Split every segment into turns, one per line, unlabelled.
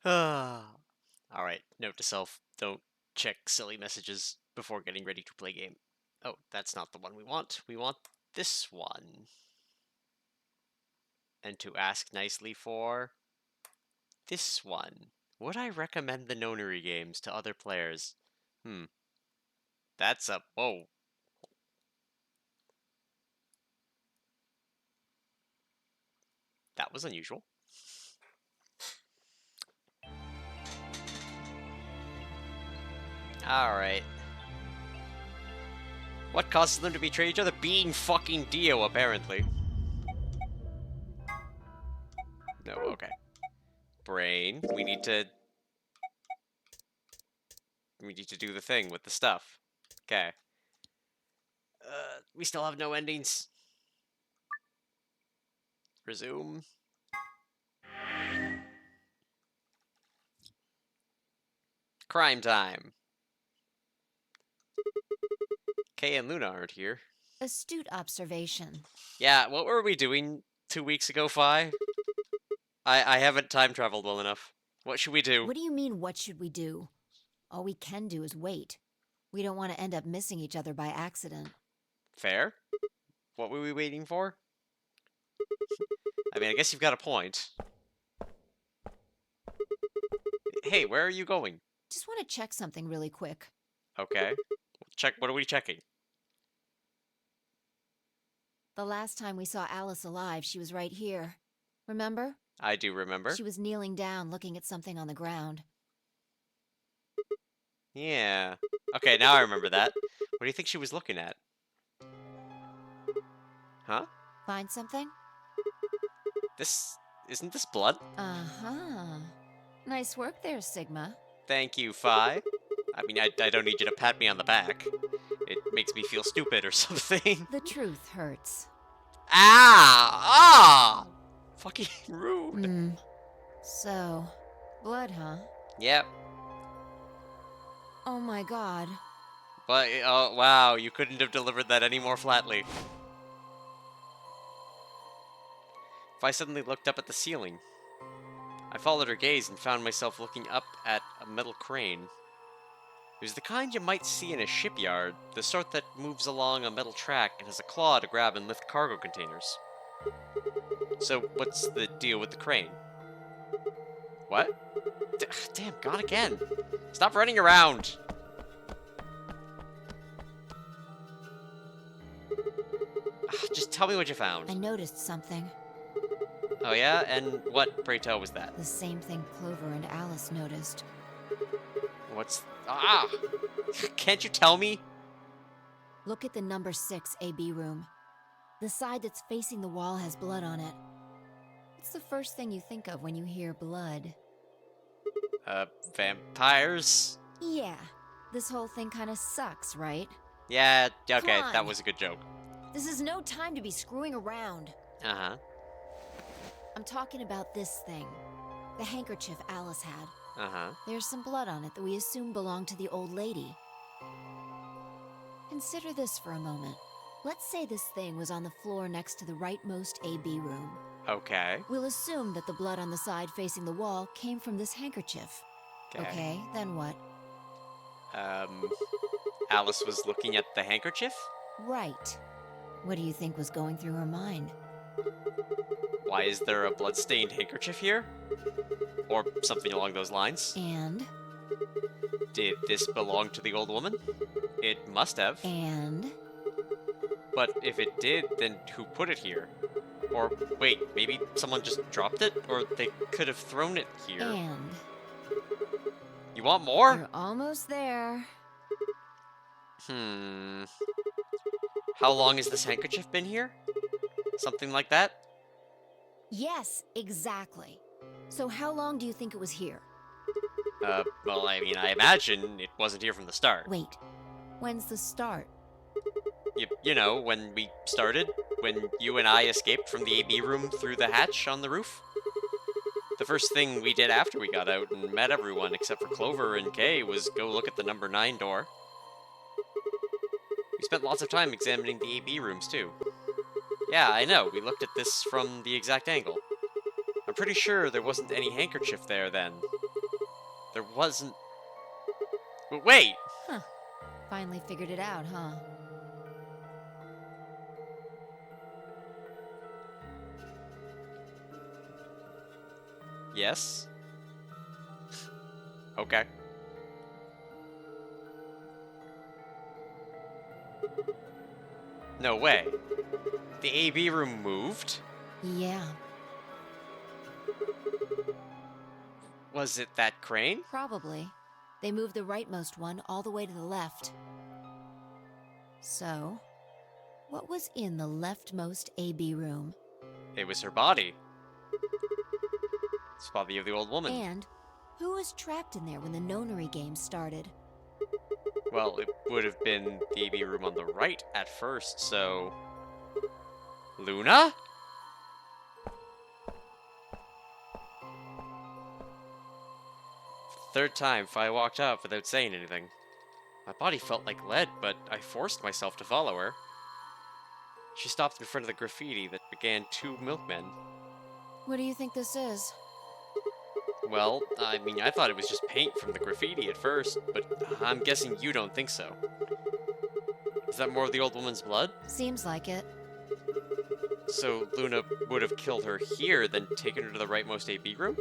Alright, note to self, don't check silly messages before getting ready to play game. Oh, that's not the one we want. We want this one. And to ask nicely for this one. Would I recommend the Nonary games to other players? That's a... Whoa. That was unusual. Alright. What causes them to betray each other? Being fucking Dio, apparently. No, okay. Brain. We need to do the thing with the stuff. Okay. We still have no endings. Resume. Crime time. Kay and Luna aren't here.
Astute observation.
Yeah, what were we doing 2 weeks ago, Fi? I haven't time traveled well enough. What should we do?
What do you mean, what should we do? All we can do is wait. We don't want to end up missing each other by accident.
Fair? What were we waiting for? I mean, I guess you've got a point. Hey, where are you going?
Just want to check something really quick.
Okay. Check. What are we checking?
The last time we saw Alice alive, she was right here. Remember?
I do remember.
She was kneeling down, looking at something on the ground.
Yeah. Okay, now I remember that. What do you think she was looking at? Huh?
Find something?
Isn't this blood?
Uh-huh. Nice work there, Sigma.
Thank you, Fi. I mean, I don't need you to pat me on the back. It makes me feel stupid or something.
The truth hurts.
Ah! Fucking rude.
So, blood, huh?
Yep.
Oh my god.
But, oh, wow, you couldn't have delivered that any more flatly. If I suddenly looked up at the ceiling, I followed her gaze and found myself looking up at a metal crane. It was the kind you might see in a shipyard, the sort that moves along a metal track and has a claw to grab and lift cargo containers. So, what's the deal with the crane? What? Damn, gone again. Stop running around! Just tell me what you found.
I noticed something.
Oh yeah? And what, pray tell, was that?
The same thing Clover and Alice noticed.
What's... Ah! Can't you tell me?
Look at the number 6 AB room. The side that's facing the wall has blood on it. What's the first thing you think of when you hear blood?
Vampires?
Yeah. This whole thing kind of sucks, right?
Yeah, okay,
Come on.
that was a good joke.
This is no time to be screwing around.
Uh-huh.
I'm talking about this thing. The handkerchief Alice had.
Uh-huh.
There's some blood on it that we assume belonged to the old lady. Consider this for a moment. Let's say this thing was on the floor next to the rightmost AB room.
Okay.
We'll assume that the blood on the side facing the wall came from this handkerchief. Okay, then what?
Alice was looking at the handkerchief?
Right. What do you think was going through her mind?
Why is there a blood-stained handkerchief here? Or something along those lines.
And?
Did this belong to the old woman? It must have.
And?
But if it did, then who put it here? Or, wait, maybe someone just dropped it? Or they could have thrown it here.
And?
You want more?
You're almost there.
How long has this handkerchief been here? Something like that?
Yes, exactly. So how long do you think it was here?
Well, I mean, I imagine it wasn't here from the start.
Wait, when's the start?
You know, when we started? When you and I escaped from the AB room through the hatch on the roof? The first thing we did after we got out and met everyone except for Clover and Kay was go look at the number 9 door. We spent lots of time examining the AB rooms, too. Yeah, I know, we looked at this from the exact angle. I'm I'm pretty sure there wasn't any handkerchief there then. There wasn't... Wait!
Huh. Finally figured it out, huh?
Yes? Okay. No way. The AB room moved?
Yeah,
Was it that crane?
probably. They moved the rightmost one all the way to the left. So, what was in the leftmost AB room?
It was her body. It's the body of the old woman.
And who was trapped in there when the nonary game started?
Well, it would have been the AB room on the right at first, so... Luna? Third time, Fi walked out without saying anything. My body felt like lead, but I forced myself to follow her. She stopped in front of the graffiti that began 2 milkmen.
What do you think this is?
Well, I mean, I thought it was just paint from the graffiti at first, but I'm guessing you don't think so. Is that more of the old woman's blood?
Seems like it.
So Luna would have killed her here, then taken her to the rightmost AB room?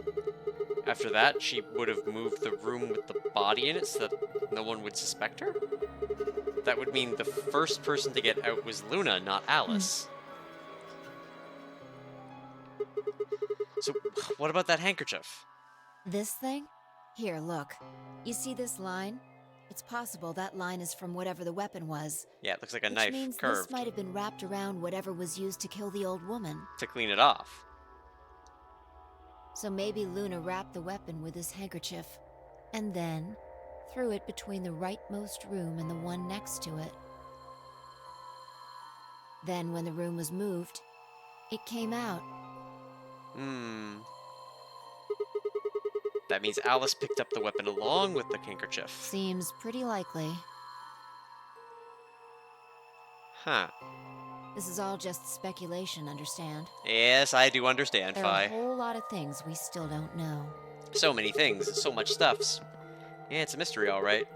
After that, she would have moved the room with the body in it so that no one would suspect her? That would mean the first person to get out was Luna, not Alice. So, what about that handkerchief?
This thing? Here, look. You see this line? It's possible that line is from whatever the weapon was.
Yeah, it looks like a
Which
knife
means
curved
this might have been wrapped around whatever was used to kill the old woman.
to clean it off.
So maybe Luna wrapped the weapon with this handkerchief, and then threw it between the rightmost room and the one next to it. Then when the room was moved, it came out.
That means Alice picked up the weapon along with the handkerchief.
Seems pretty likely.
Huh.
This is all just speculation, understand?
Yes, I do understand,
There are
Fi.
a whole lot of things we still don't know.
So many things, so much stuffs. Yeah, it's a mystery, alright.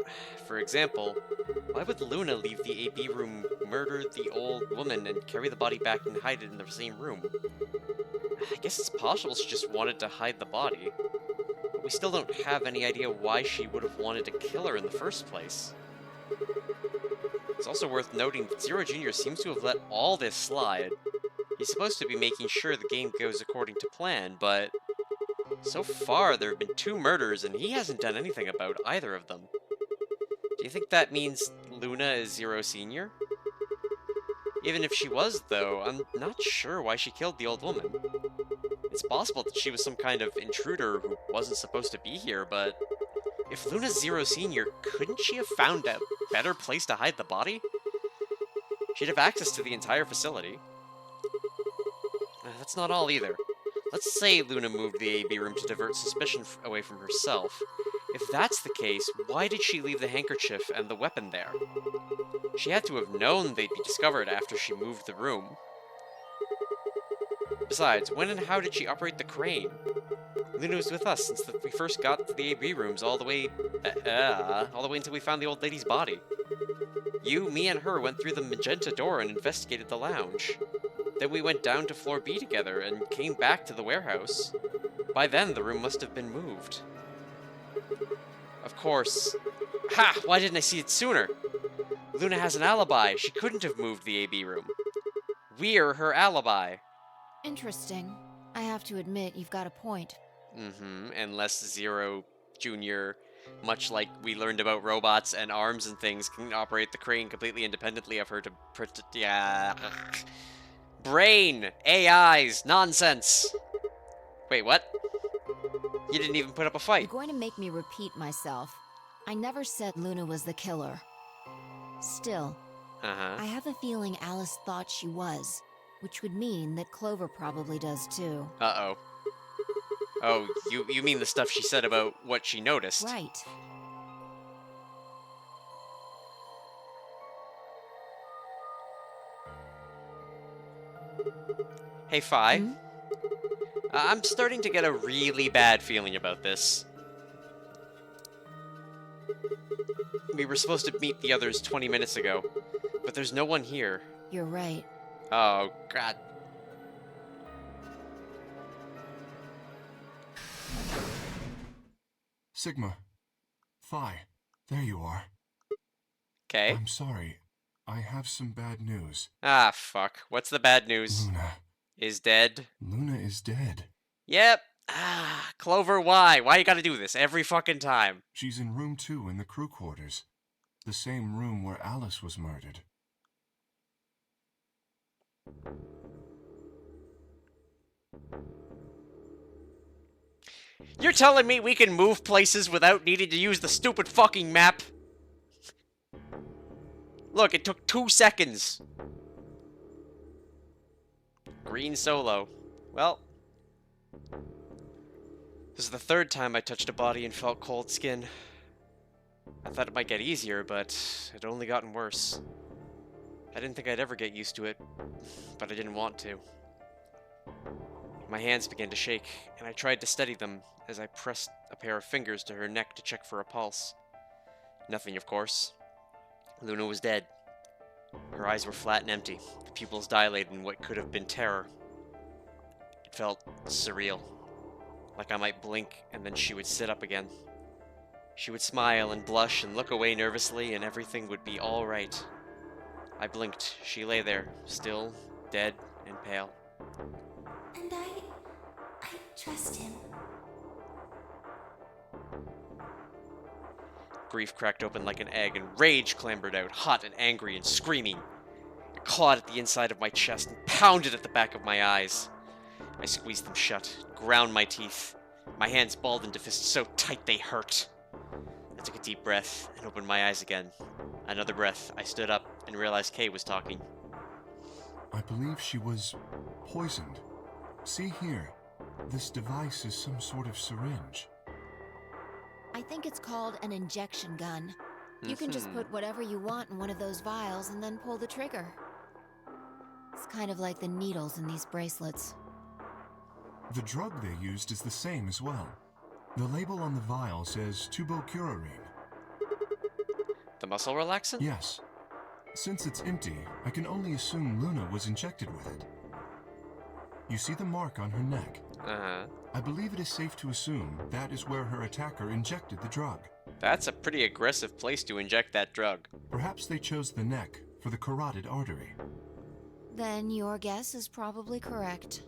For example, why would Luna leave the AB room, murder the old woman, and carry the body back and hide it in the same room? I guess it's possible she just wanted to hide the body. But we still don't have any idea why she would have wanted to kill her in the first place. It's also worth noting that Zero Jr. seems to have let all this slide. He's supposed to be making sure the game goes according to plan, but so far there have been 2 murders and he hasn't done anything about either of them. Do you think that means Luna is Zero Sr.? Even if she was, though, I'm not sure why she killed the old woman. It's possible that she was some kind of intruder who wasn't supposed to be here, but if Luna's Zero Sr., couldn't she have found a better place to hide the body? She'd have access to the entire facility. That's not all either. Let's say Luna moved the AB room to divert suspicion away from herself. If that's the case, why did she leave the handkerchief and the weapon there? She had to have known they'd be discovered after she moved the room. Besides, when and how did she operate the crane? Luna was with us since we first got to the AB rooms all the way until we found the old lady's body. You, me, and her went through the magenta door and investigated the lounge. Then we went down to floor B together and came back to the warehouse. By then, the room must have been moved. Of course. Ha! Why didn't I see it sooner? Luna has an alibi. She couldn't have moved the AB room. We're her alibi.
Interesting. I have to admit, you've got a point.
Unless Zero Jr., much like we learned about robots and arms and things, can operate the crane completely independently of her to... Brain! AIs! Nonsense! Wait, what? You didn't even put up a
You're
fight.
going to make me repeat myself. I never said Luna was the killer. Still, I have a feeling Alice thought she was, which would mean that Clover probably does too.
Uh-oh. Oh, you mean the stuff she said about what she noticed?
Right.
Hey, Fi. I'm starting to get a really bad feeling about this. We were supposed to meet the others 20 minutes ago, but there's no one here.
You're right.
Oh, God.
Sigma. Phi. There you are.
Okay.
I'm sorry. I have some bad news.
Ah, fuck. What's the bad news?
Luna.
Is dead?
Luna is dead.
Yep. Ah, Clover, why? Why you gotta do this every fucking time?
She's in room 2 in the crew quarters. The same room where Alice was murdered.
You're telling me we can move places without needing to use the stupid fucking map? Look, it took 2 seconds. Green Solo. Well, this is the 3rd time I touched a body and felt cold skin. I thought it might get easier, but it only gotten worse. I didn't think I'd ever get used to it, but I didn't want to. My hands began to shake, and I tried to steady them as I pressed a pair of fingers to her neck to check for a pulse. Nothing, of course. Luna was dead. Her eyes were flat and empty, the pupils dilated in what could have been terror. It felt surreal, like I might blink and then she would sit up again. She would smile and blush and look away nervously, and everything would be all right. I blinked. She lay there, still, dead, and pale.
And I trust him.
Grief cracked open like an egg, and rage clambered out, hot and angry and screaming. It clawed at the inside of my chest and pounded at the back of my eyes. I squeezed them shut, ground my teeth. My hands balled into fists so tight they hurt. I took a deep breath and opened my eyes again. Another breath. I stood up and realized Kay was talking.
I believe she was poisoned. See here. This device is some sort of syringe.
I think it's called an injection gun. You can just put whatever you want in one of those vials and then pull the trigger. It's kind of like the needles in these bracelets.
The drug they used is the same as well. The label on the vial says tubocurarine.
The muscle relaxant?
Yes. Since it's empty, I can only assume Luna was injected with it. You see the mark on her neck?
Uh-huh.
I believe it is safe to assume that is where her attacker injected the drug.
That's a pretty aggressive place to inject that drug.
Perhaps they chose the neck for the carotid artery.
Then your guess is probably correct.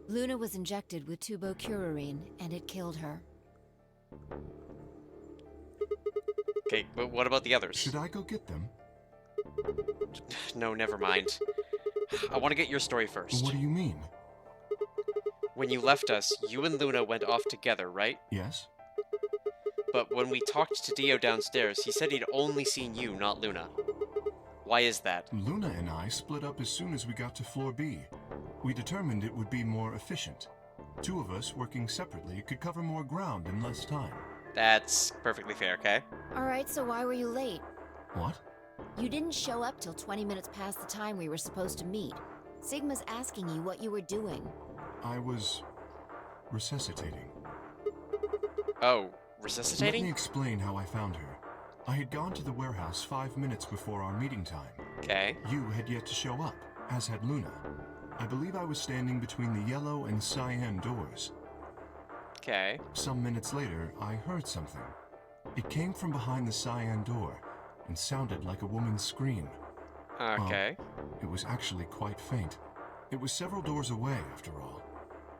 Luna was injected with tubocurarine, and it killed her.
Okay, but what about the others?
Should I go get them?
No, never mind. I want to get your story first.
What do you mean?
When you left us, you and Luna went off together, right?
Yes?
But when we talked to Dio downstairs, he said he'd only seen you, not Luna. Why is that?
Luna and I split up as soon as we got to floor B. We determined it would be more efficient. 2 of us working separately could cover more ground in less time.
That's perfectly fair, okay?
Alright, so why were you late?
What?
You didn't show up till 20 minutes past the time we were supposed to meet. Sigma's asking you what you were doing.
I was resuscitating.
Oh,
Let me
resuscitating?
explain how I found her. I had gone to the warehouse 5 minutes before our meeting time.
Okay.
You had yet to show up, as had Luna. I believe I was standing between the yellow and cyan doors.
Okay.
Some minutes later, I heard something. It came from behind the cyan door and sounded like a woman's scream.
Okay.
It was actually quite faint. It was several doors away, after all.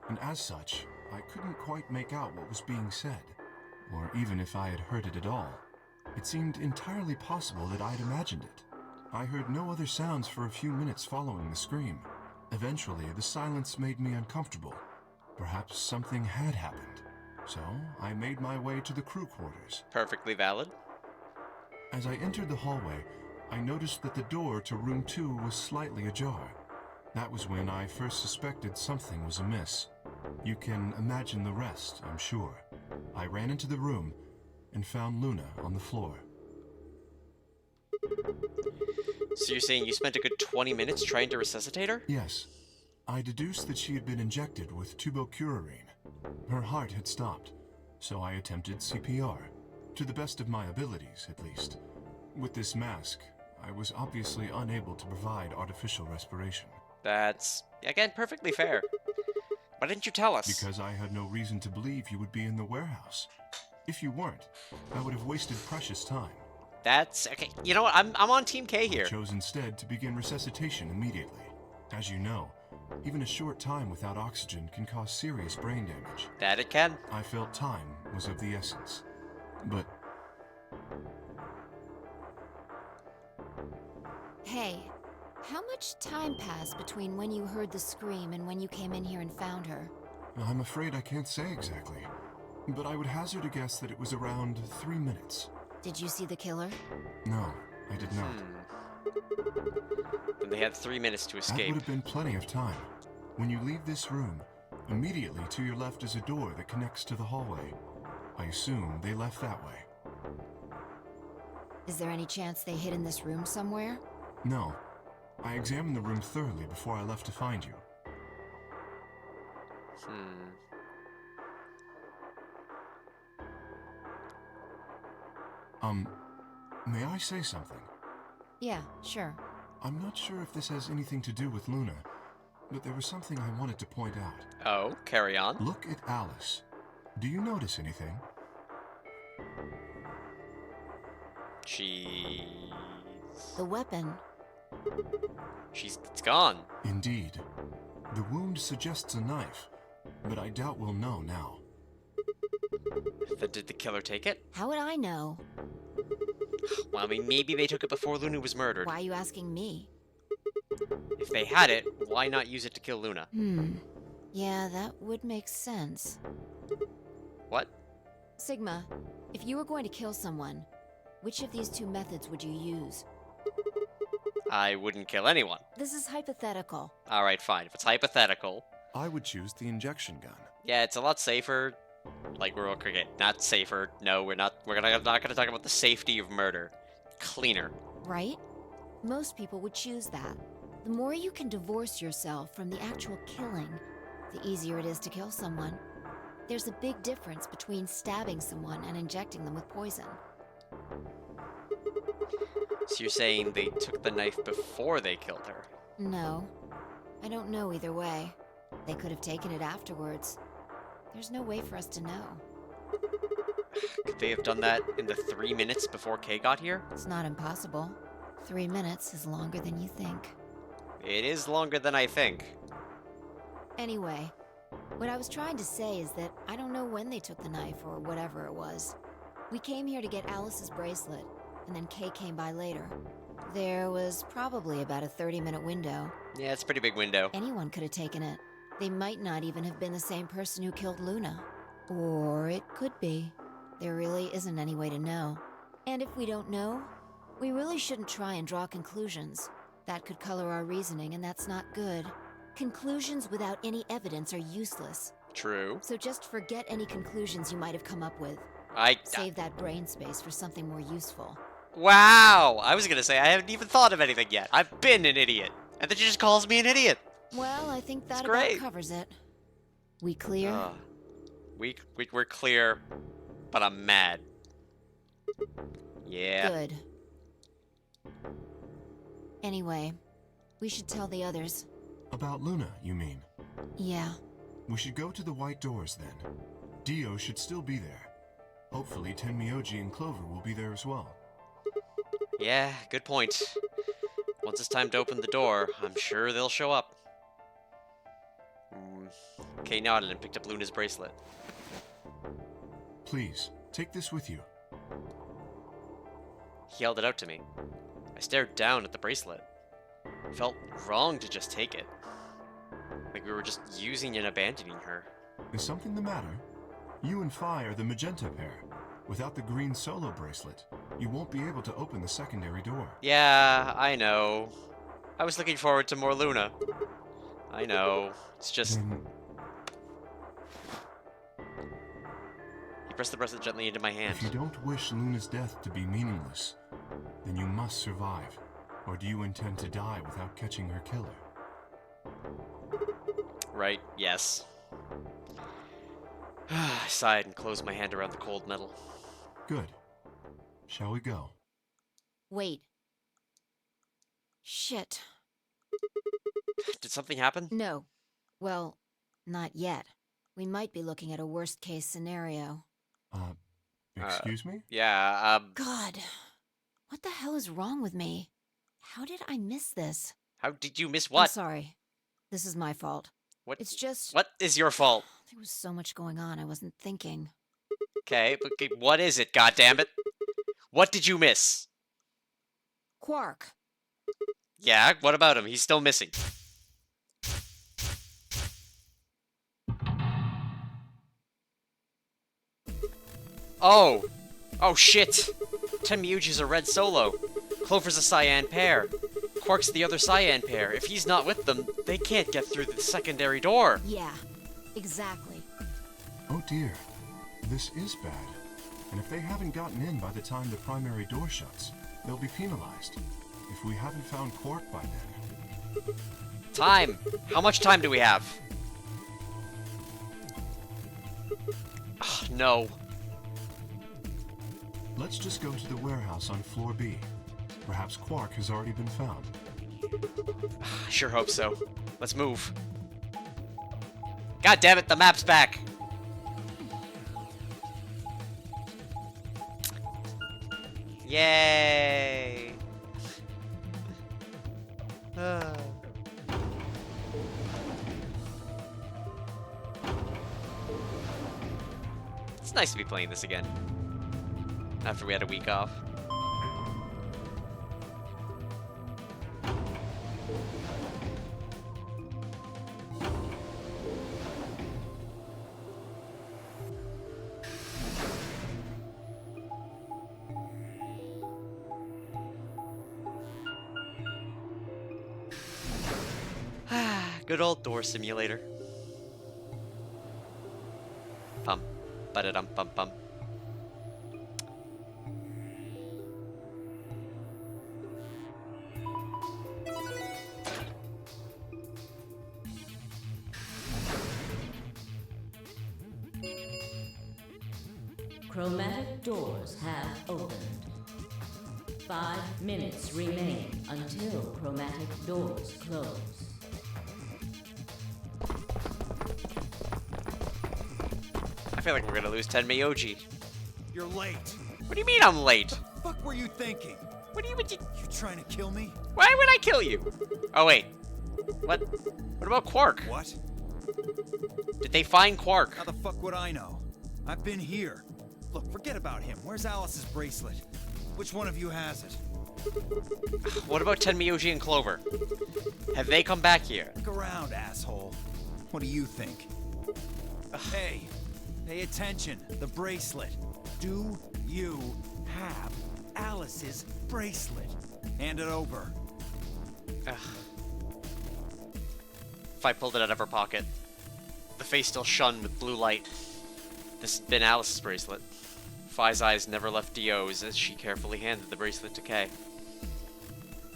And as such, I couldn't quite make out what was being said, or even if I had heard it at all. It seemed entirely possible that I'd imagined it. I heard no other sounds for a few minutes following the scream. Eventually, the silence made me uncomfortable. Perhaps something had happened. So, I made my way to the crew quarters.
Perfectly valid.
As I entered the hallway, I noticed that the door to room 2 was slightly ajar. That was when I first suspected something was amiss. You can imagine the rest, I'm sure. I ran into the room and found Luna on the floor.
So you're saying you spent a good 20 minutes trying to resuscitate her?
Yes. I deduced that she had been injected with tubocurarine. Her heart had stopped, so I attempted CPR. To the best of my abilities, at least. With this mask, I was obviously unable to provide artificial respiration.
That's, again, perfectly fair. Why didn't you tell us?
Because I had no reason to believe you would be in the warehouse. If you weren't, I would have wasted precious time.
That's, okay, you know what, I'm on Team K here.
I chose instead to begin resuscitation immediately. As you know, even a short time without oxygen can cause serious brain damage.
That it can.
I felt time was of the essence. But...
Hey, how much time passed between when you heard the scream and when you came in here and found her?
I'm afraid I can't say exactly. But I would hazard a guess that it was around 3 minutes.
Did you see the killer?
No, I did not.
Then they had 3 minutes to
That
escape.
would have been plenty of time. When you leave this room, immediately to your left is a door that connects to the hallway. I assume they left that way.
Is there any chance they hid in this room somewhere?
No. I examined the room thoroughly before I left to find you. May I say something?
Yeah, sure.
I'm not sure if this has anything to do with Luna, but there was something I wanted to point out.
Oh, carry on.
Look at Alice. Do you notice anything?
The weapon.
It's gone.
Indeed. The wound suggests a knife, but I doubt we'll know now.
Then did the killer take it?
How would I know?
Well, I mean, maybe they took it before Luna was murdered.
Why are you asking me?
If they had it, why not use it to kill Luna?
Yeah, that would make sense.
What?
Sigma, if you were going to kill someone, which of these two methods would you use?
I wouldn't kill anyone.
This is hypothetical.
Alright, fine. If it's hypothetical.
I would choose the injection gun.
Yeah, it's a lot safer. Like, we're okay, not safer. No, we're not. We're not gonna talk about the safety of murder. Cleaner.
Right? Most people would choose that. The more you can divorce yourself from the actual killing, the easier it is to kill someone. There's a big difference between stabbing someone and injecting them with poison.
So you're saying they took the knife before they killed her?
No. I don't know either way. They could have taken it afterwards. There's no way for us to know.
Could they have done that in the 3 minutes before Kay got here?
It's not impossible. 3 minutes is longer than you think.
It is longer than I think.
Anyway, what I was trying to say is that I don't know when they took the knife or whatever it was. We came here to get Alice's bracelet, and then Kay came by later. There was probably about a 30-minute window.
Yeah, it's a pretty big window.
Anyone could have taken it. They might not even have been the same person who killed Luna. Or it could be. There really isn't any way to know. And if we don't know, we really shouldn't try and draw conclusions. That could color our reasoning, and that's not good. Conclusions without any evidence are useless.
True.
So just forget any conclusions you might have come up with. Save that brain space for something more useful.
Wow! I was gonna say, I haven't even thought of anything yet. I've been an idiot. And then she just calls me an idiot.
Well, I think that
great.
about covers it. We clear?
We're clear, but I'm mad. Yeah.
Good. Anyway, we should tell the others.
About Luna, you mean?
Yeah.
We should go to the white doors then. Dio should still be there. Hopefully Tenmyoji and Clover will be there as well.
Yeah, good point. Once it's time to open the door, I'm sure they'll show up. Kay nodded and picked up Luna's bracelet.
Please, take this with you.
He held it out to me. I stared down at the bracelet. It felt wrong to just take it. Like we were just using and abandoning her.
Is something the matter? You and Phi are the magenta pair. Without the green solo bracelet, you won't be able to open the secondary door.
Yeah, I know. I was looking forward to more Luna. I know. It's just...
Then
He pressed the bracelet gently into my hand.
if you don't wish Luna's death to be meaningless, then you must survive. Or do you intend to die without catching her killer?
Right, yes. I sighed and closed my hand around the cold metal.
Good. Shall we go?
Wait. Shit.
Did something happen?
No. Well, not yet. We might be looking at a worst-case scenario.
Excuse me?
Yeah,
God. What the hell is wrong with me? How did I miss this?
how did you miss
I'm
what?
sorry. This is my fault.
What?
It's just...
What is your fault?
There was so much going on, I wasn't thinking.
Okay, but what is it, goddammit? What did you miss?
Quark.
Yeah, what about him? He's still missing. Oh! Oh shit! Temmeuji's a red solo. Clover's a cyan pair. Quark's the other cyan pair. If he's not with them, they can't get through the secondary door.
Yeah, exactly.
Oh dear. This is bad. And if they haven't gotten in by the time the primary door shuts, they'll be penalized. If we haven't found Quark by then...
Time! How much time do we have? Ugh, no.
Let's just go to the warehouse on floor B. Perhaps Quark has already been found.
I sure hope so. Let's move. God damn it, the map's back! Yay! It's nice to be playing this again. After we had a week off. Good old door simulator. Pum. Ba-da-dum pum pum.
Chromatic doors have opened. 5 minutes remain until chromatic doors close.
I feel like we're gonna lose Tenmei Oji.
You're late.
What do you mean I'm late?
Fuck were you thinking?
What do you mean?
You trying to kill me?
Why would I kill you? Oh wait. What? What about Quark?
What?
Did they find Quark?
How the fuck would I know? I've been here. Look, forget about him. Where's Alice's bracelet? Which one of you has it?
What about Tenmei Oji and Clover? Have they come back here?
Look around, asshole. What do you think? Hey, pay attention. The bracelet. Do you have Alice's bracelet? Hand it over.
Ugh. If I pulled it out of her pocket. The face still shone with blue light. This had been Alice's bracelet. Phi's eyes never left Dio's as she carefully handed the bracelet to Kay.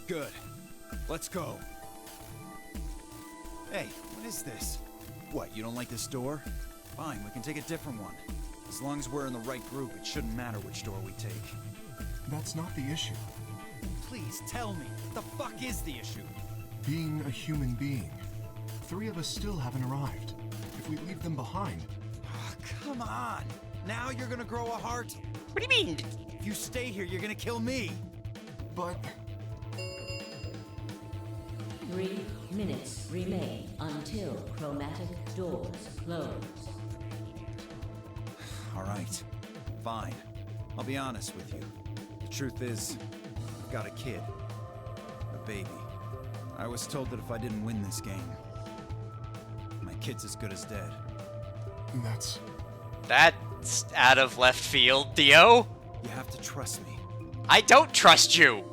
Good. Let's go. Hey, what is this? What, you don't like this door? Fine, we can take a different one. As long as we're in the right group, it shouldn't matter which door we take.
That's not the issue.
Please tell me, what the fuck is the issue?
Being a human being. 3 of us still haven't arrived. If we leave them behind...
Oh, come on! Now you're gonna grow a heart?
What do you mean?
If you stay here, you're gonna kill me!
But...
3 minutes remain until chromatic doors close.
Alright, fine. I'll be honest with you. The truth is, I've got a kid. A baby. I was told that if I didn't win this game, my kid's as good as dead.
That's out of left field, Dio.
You have to trust me.
I don't trust you.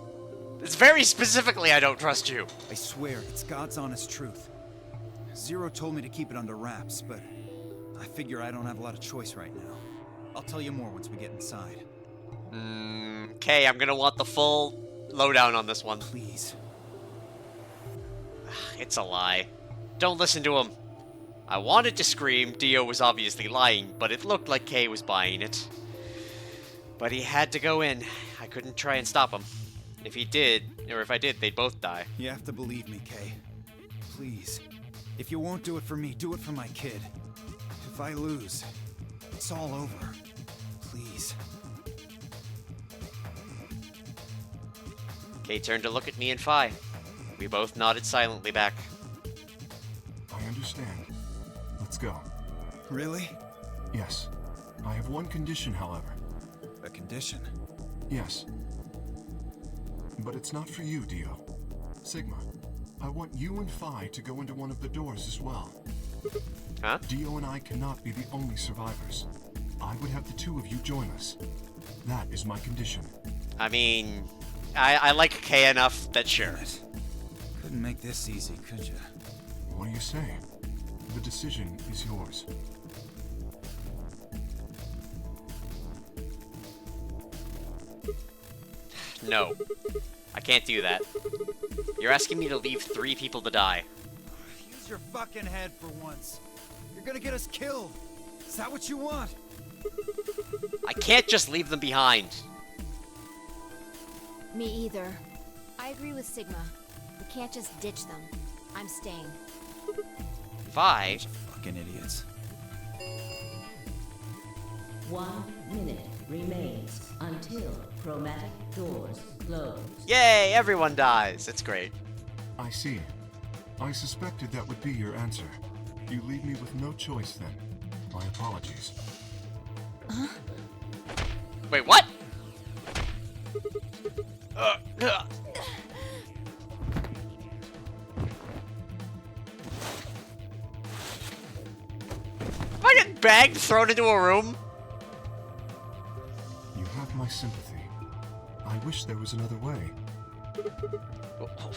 It's very specifically I don't trust you.
I swear, it's God's honest truth. Zero told me to keep it under wraps, but I figure I don't have a lot of choice right now. I'll tell you more once we get inside.
Okay, I'm gonna want the full lowdown on this one.
Please.
It's a lie. Don't listen to him. I wanted to scream, Dio was obviously lying, but it looked like Kay was buying it. But he had to go in. I couldn't try and stop him. If he did, or if I did, they'd both die.
You have to believe me, Kay. Please. If you won't do it for me, do it for my kid. If I lose, it's all over. Please.
Kay turned to look at me and Phi. We both nodded silently back.
I understand. Let's go.
Really?
Yes. I have one condition, however.
A condition?
Yes. But it's not for you, Dio. Sigma, I want you and Phi to go into one of the doors as well.
Huh?
Dio and I cannot be the only survivors. I would have the two of you join us. That is my condition.
I mean, I like Kay enough that sure.
Damn it. Couldn't make this easy, could you?
What do you say? The decision is yours.
No. I can't do that. You're asking me to leave 3 people to die.
Use your fucking head for once. You're gonna get us killed. Is that what you want?
I can't just leave them behind.
Me either. I agree with Sigma. We can't just ditch them. I'm staying.
Phi?
Fucking idiots.
1 minute remains until chromatic doors close.
Yay, everyone dies. It's great.
I see. I suspected that would be your answer. You leave me with no choice then. My apologies.
Wait, what? Am I getting bagged, thrown into a room?
You have my sympathy. I wish there was another way.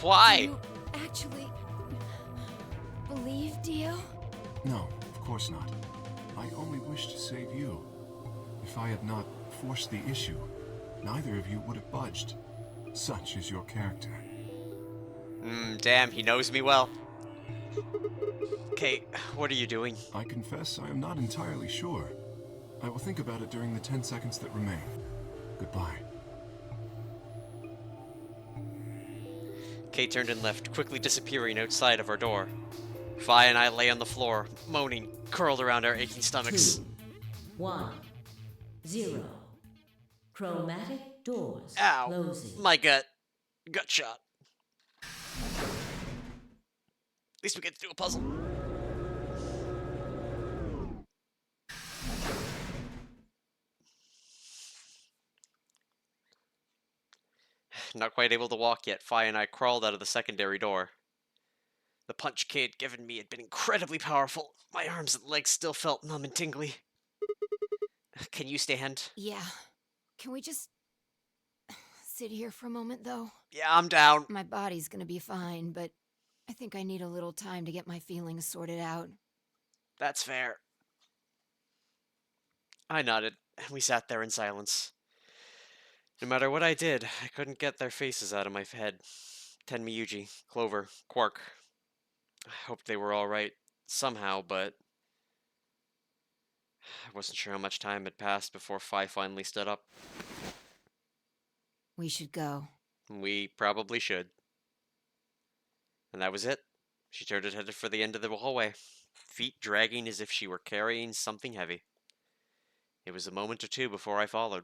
Why?
You actually believe, Dio?
No, of course not. I only wish to save you. If I had not forced the issue, neither of you would have budged. Such is your character.
Damn, he knows me well. Okay, what are you doing?
I confess I am not entirely sure. I will think about it during the 10 seconds that remain. Goodbye.
Kay turned and left, quickly disappearing outside of our door. Phi and I lay on the floor, moaning, curled around our aching stomachs.
2, 1, 0. Chromatic doors
Ow!
closing.
My gut. Gut shot. At least we get to do a puzzle. Not quite able to walk yet, Phi and I crawled out of the secondary door. The punch Kay had given me had been incredibly powerful. My arms and legs still felt numb and tingly. Can you stand?
Yeah. Can we just sit here for a moment, though?
Yeah, I'm down.
My body's gonna be fine, but I think I need a little time to get my feelings sorted out.
That's fair. I nodded, and we sat there in silence. No matter what I did, I couldn't get their faces out of my head. Tenma Yuji, Clover, Quark. I hoped they were alright somehow, but I wasn't sure how much time had passed before Phi finally stood up.
We should go.
We probably should. And that was it. She turned and headed for the end of the hallway, feet dragging as if she were carrying something heavy. It was a moment or two before I followed.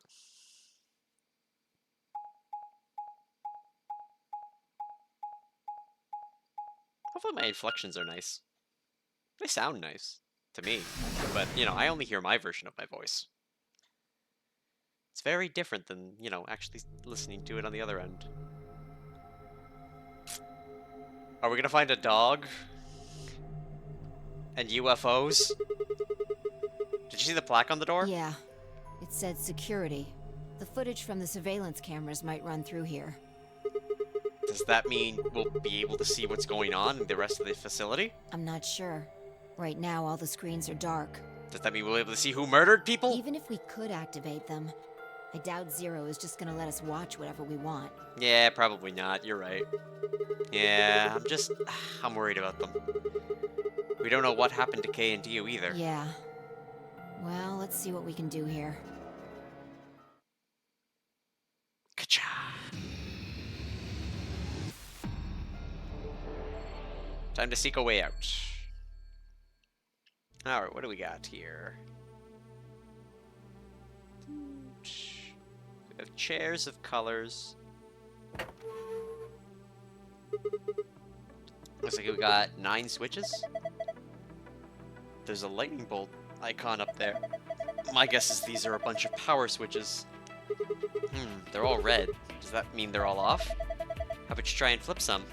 Hopefully my inflections are nice. They sound nice to me, but, I only hear my version of my voice. It's very different than, actually listening to it on the other end. Are we gonna find a dog? And UFOs? Did you see the plaque on the door?
Yeah. It said security. The footage from the surveillance cameras might run through here.
Does that mean we'll be able to see what's going on in the rest of the facility?
I'm not sure. Right now, all the screens are dark.
Does that mean we'll be able to see who murdered people?
Even if we could activate them, I doubt Zero is just gonna let us watch whatever we want.
Yeah, probably not. You're right. Yeah, I'm worried about them. We don't know what happened to Kay and Dio either.
Yeah. Well, let's see what we can do here.
Ka-cha! Time to seek a way out. Alright, what do we got here? We have chairs of colors. Looks like we got 9 switches. There's a lightning bolt icon up there. My guess is these are a bunch of power switches. They're all red. Does that mean they're all off? How about you try and flip some?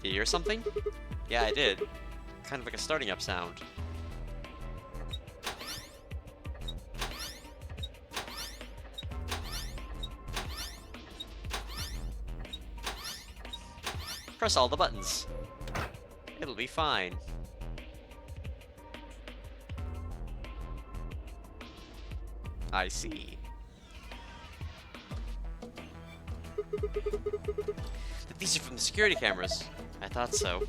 Did you hear something? Yeah, I did. Kind of like a starting up sound. Press all the buttons. It'll be fine. I see. But these are from the security cameras. I thought so.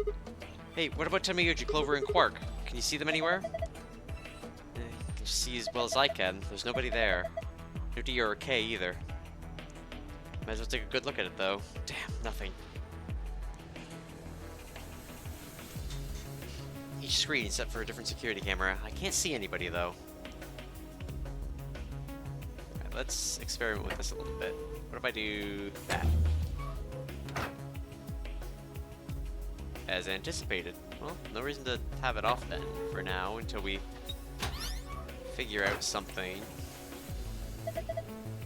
Hey, what about AUGH, Clover, and Quark? Can you see them anywhere? You can see as well as I can. There's nobody there. No D or K either. Might as well take a good look at it, though. Damn, nothing. Each screen is set for a different security camera. I can't see anybody, though. Alright, let's experiment with this a little bit. What if I do that? As anticipated. Well, no reason to have it off then, for now, until we figure out something.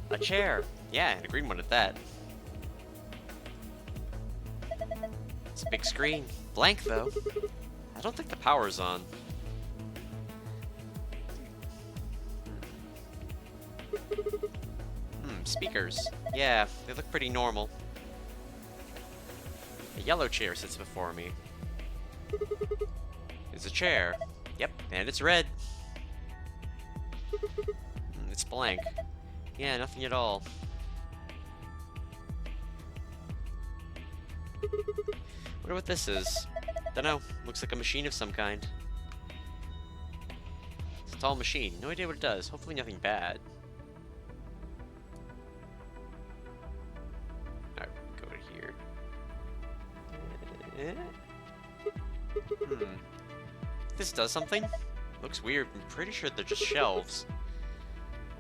A chair! Yeah, and a green one at that. It's a big screen. Blank, though. I don't think the power's on. Speakers. Yeah, they look pretty normal. A yellow chair sits before me. It's a chair. Yep, and it's red. It's blank. Yeah, nothing at all. Wonder what this is. Dunno. Looks like a machine of some kind. It's a tall machine. No idea what it does. Hopefully nothing bad. Alright, go to here. This does something? Looks weird. I'm pretty sure they're just shelves.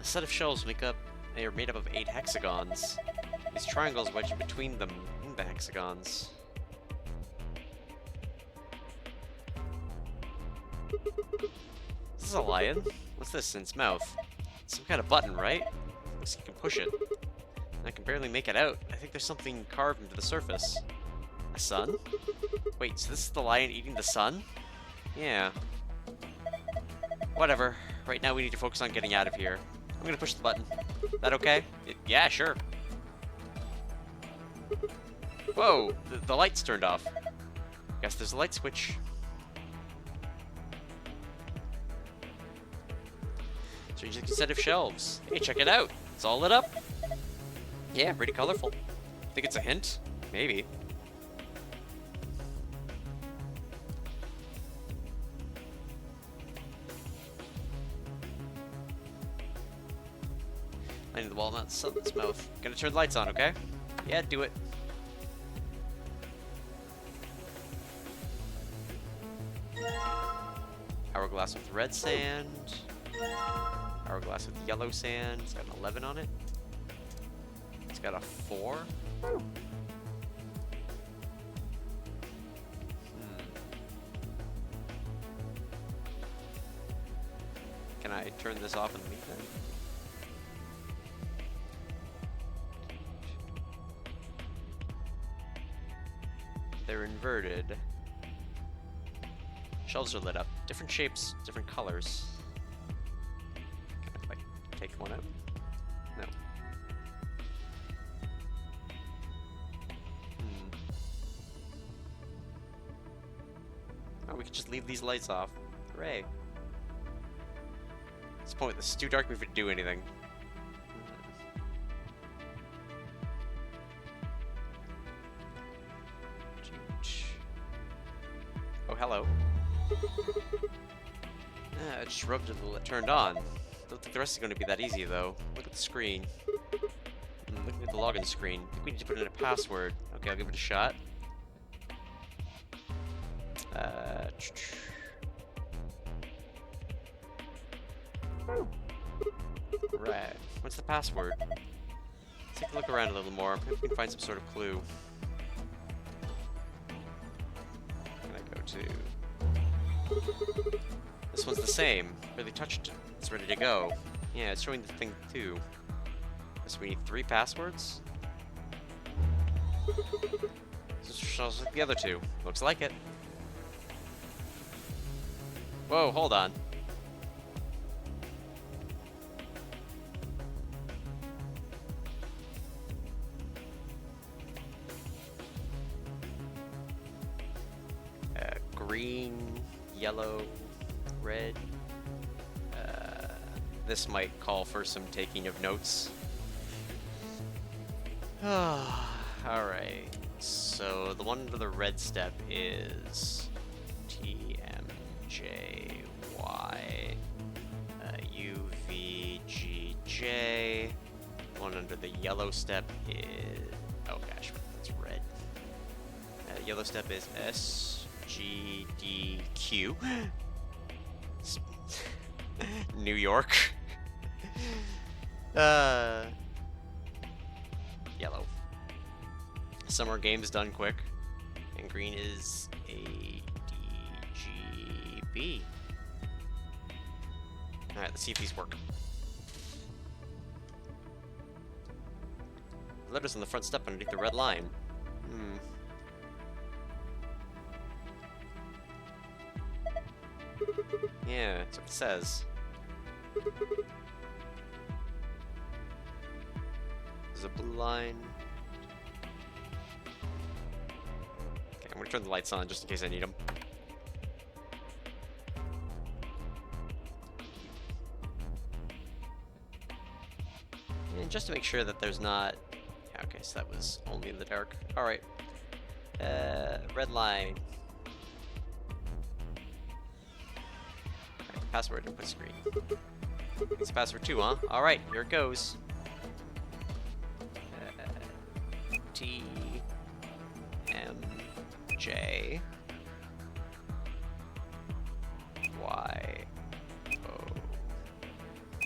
A set of shelves are made up of 8 hexagons. These triangles wedged in between them in the hexagons. This is a lion. What's this in its mouth? It's some kind of button, right? Looks like you can push it. I can barely make it out. I think there's something carved into the surface. A sun? Wait, so this is the lion eating the sun? Yeah. Whatever. Right now we need to focus on getting out of here. I'm gonna push the button. That okay? Yeah, sure. Whoa! The light's turned off. Guess there's a light switch. So just a set of shelves. Hey, check it out. It's all lit up. Yeah, pretty colorful. Think it's a hint? Maybe. Lining the wall, not its mouth. Gonna turn the lights on, okay? Yeah, do it. Hourglass with red sand. Hourglass with yellow sand. It's got an 11 on it. It's got a 4. Can I turn this off and leave then? They're inverted. Shelves are lit up. Different shapes, different colors. Can I, like, take one out? No. Oh, we could just leave these lights off. Hooray. This point, this is too dark for me to do anything. Oh, hello. I just rubbed it until it turned on. Don't think the rest is going to be that easy, though. Look at the screen. Looking at the login screen. I think we need to put in a password. Okay, I'll give it a shot. Right. What's the password? Let's take a look around a little more. Maybe we can find some sort of clue. Can I go to... This one's the same. Really touched it. It's ready to go. Yeah, it's showing the thing too. So we need 3 passwords? This shows like the other 2. Looks like it. Whoa, hold on. Green, yellow, red. This might call for some taking of notes. Alright, so the one under the red step is TMJY, UVGJ. The one under the yellow step is... oh gosh, that's red. The yellow step is SGDQ. New York. Yellow. Summer games done quick. And green is ADGB. Alright, let's see if these work. The letters on the front step underneath the red line. Yeah, that's what it says. There's a blue line. Okay, I'm gonna turn the lights on just in case I need them. And just to make sure that there's not... yeah, okay, so that was only in the dark. Alright. Red line. Password input screen. It's password 2, huh? Alright, here it goes. T M J Y O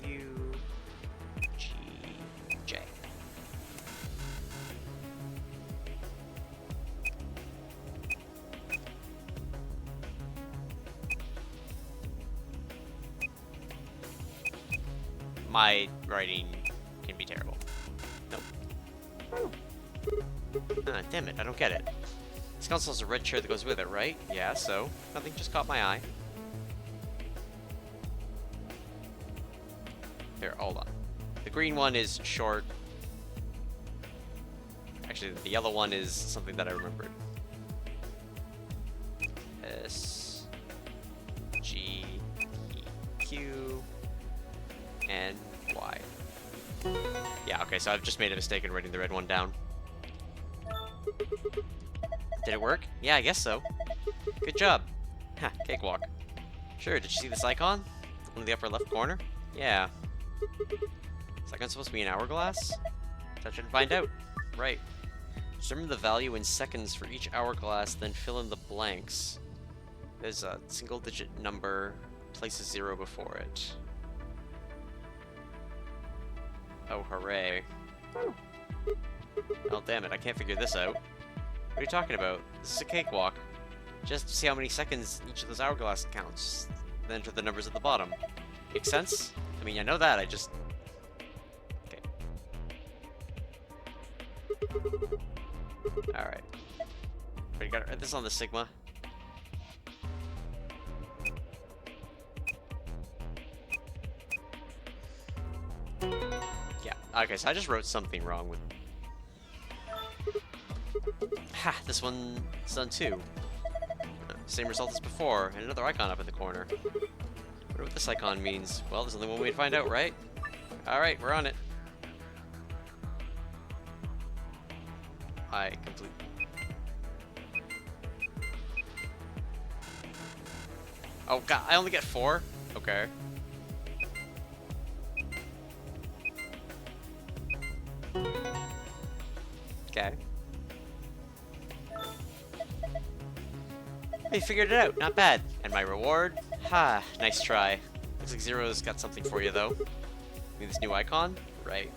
U G J. My writing can be terrible. Nope. Ah, damn it, I don't get it. This console has a red chair that goes with it, right? Yeah, so nothing just caught my eye. Here, hold on. The green one is short. Actually, the yellow one is something that I remembered. S G E Q N Y. Yeah, okay, so I've just made a mistake in writing the red one down. Did it work? Yeah, I guess so. Good job. Ha, cakewalk. Sure, did you see this icon? The one in the upper left corner? Yeah. This icon's supposed to be an hourglass? Touch it and find out. Right. Determine the value in seconds for each hourglass, then fill in the blanks. There's a single-digit number. Place a 0 before it. Oh, hooray. Oh, damn it, I can't figure this out. What are you talking about? This is a cakewalk. Just see how many seconds each of those hourglass counts. Then enter the numbers at the bottom. Makes sense? I mean, I know that, I just... okay. Alright. But you gotta write this on the Sigma. Yeah, okay, so I just wrote something wrong with... ha, this one's done too. Same result as before, and another icon up in the corner. What Wonder what this icon means. Well, there's only one way to find out, right? Alright, we're on it. I complete. Oh god, I only get 4? Okay. Okay. Hey, figured it out. Not bad. And my reward? Ha, nice try. Looks like Zero's got something for you, though. Need this new icon? Right.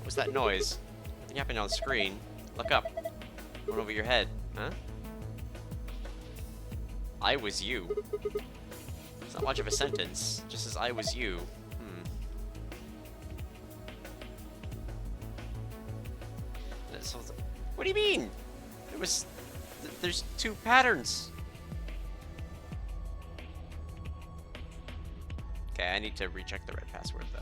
What's that noise? Nothing happened on the screen. Look up. One over your head. Huh? I was you. It's not much of a sentence. Just as I was you. What do you mean? There's 2 patterns. Okay, I need to recheck the red password though.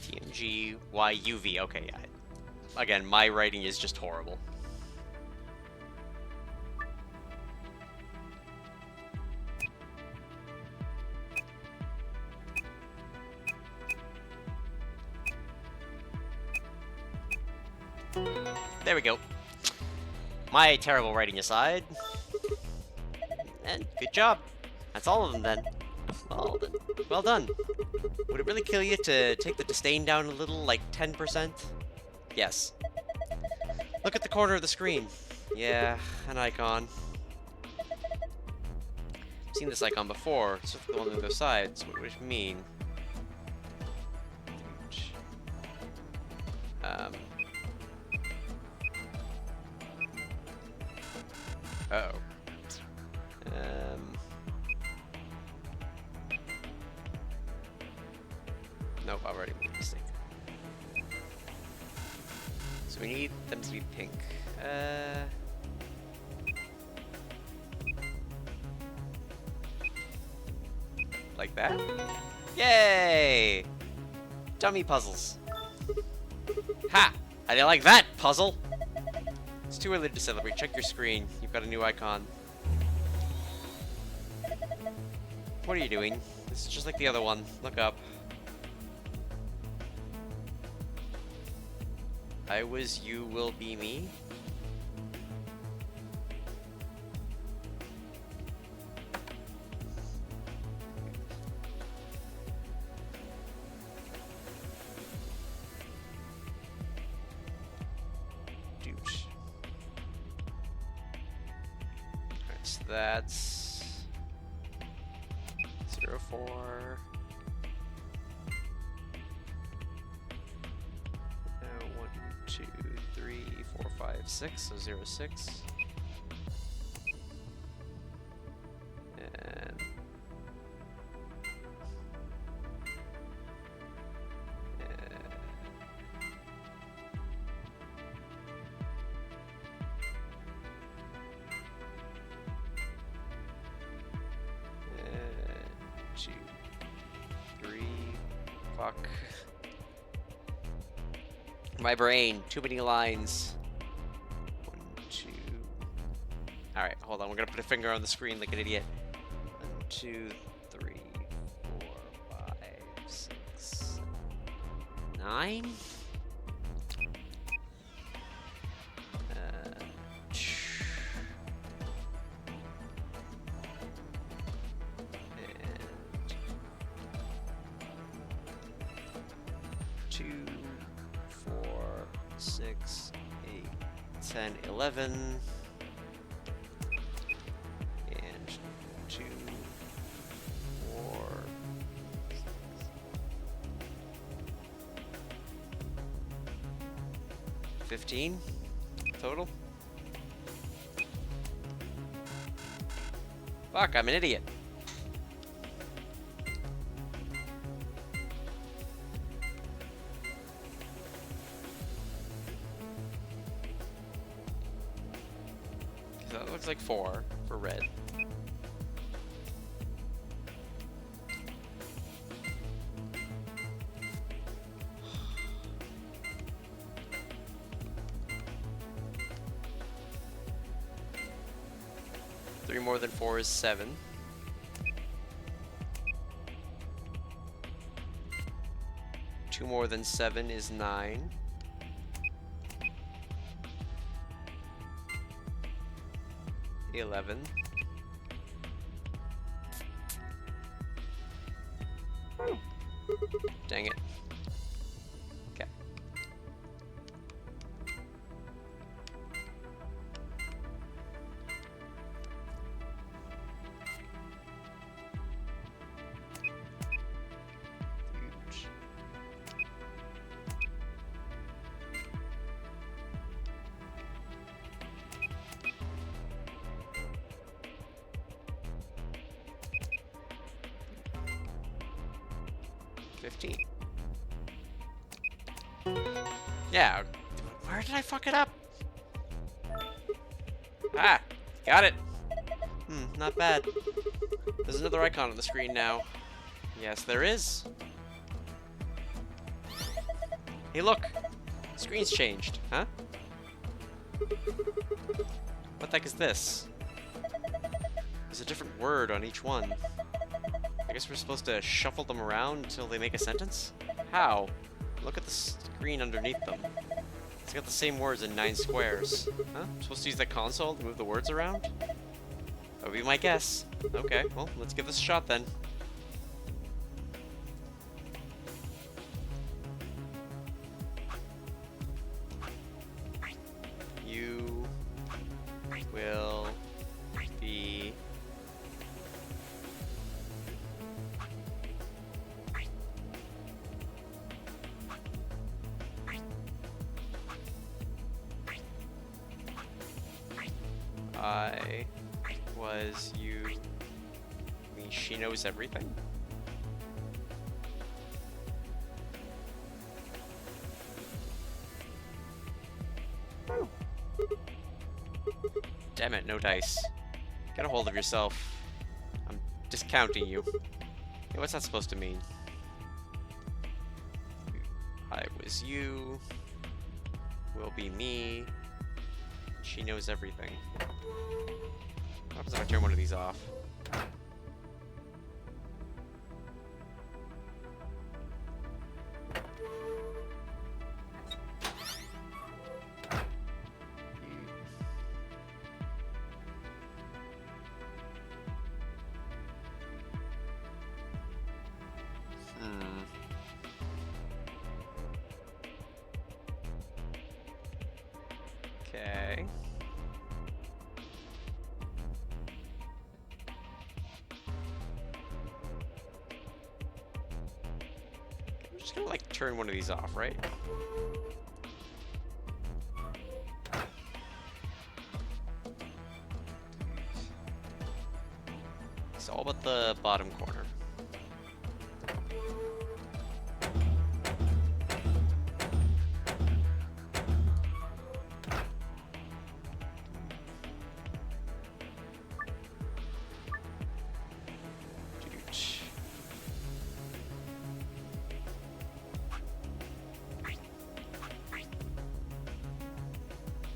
TMGYUV. Okay, yeah. Again, my writing is just horrible. There we go. My terrible writing aside. And good job. That's all of them then. Well done. Would it really kill you to take the disdain down a little, like 10%? Yes. Look at the corner of the screen. Yeah, an icon. I've seen this icon before. It's the one on the other side. So what does it mean? Uh-oh. Nope, I've already made a mistake. So we need them to be pink. Like that? Yay! Dummy puzzles. Ha! I didn't like that puzzle! It's too early to celebrate. Check your screen. You've got a new icon. What are you doing? This is just like the other one. Look up. I was, you will be me. Douche. Alright, so that's 04. 2, 3, 4, 5, 6, so 06. And 2, 3, fuck. My brain, too many lines. 1, 2. Alright, hold on, we're gonna put a finger on the screen like an idiot. 1, 2, 3, 4, 5, 6, 9. And 2, 4, 6, 8, 10, 11. And 2, 4, 15 total. Fuck, I'm an idiot. That looks like 4 for red. 3 more than 4 is 7. 2 more than 7 is 9. 11. Dang it. Okay. Huge. Yeah, where did I fuck it up? Ah, got it. Not bad. There's another icon on the screen now. Yes, there is. Hey, look. Screen's changed, huh? What the heck is this? There's a different word on each one. I guess we're supposed to shuffle them around until they make a sentence? How? Look at the screen underneath them. It's got the same words in 9 squares. Huh? I'm supposed to use that console to move the words around? That would be my guess. Okay, well, let's give this a shot then. You will be I was you. I mean, she knows everything. Damn it, no dice. Get a hold of yourself. I'm discounting you. Hey, what's that supposed to mean? I was you. Will be me. She knows everything. What happens if I turn one of these off? Okay. I'm just gonna like turn one of these off, right? It's all but the bottom corner.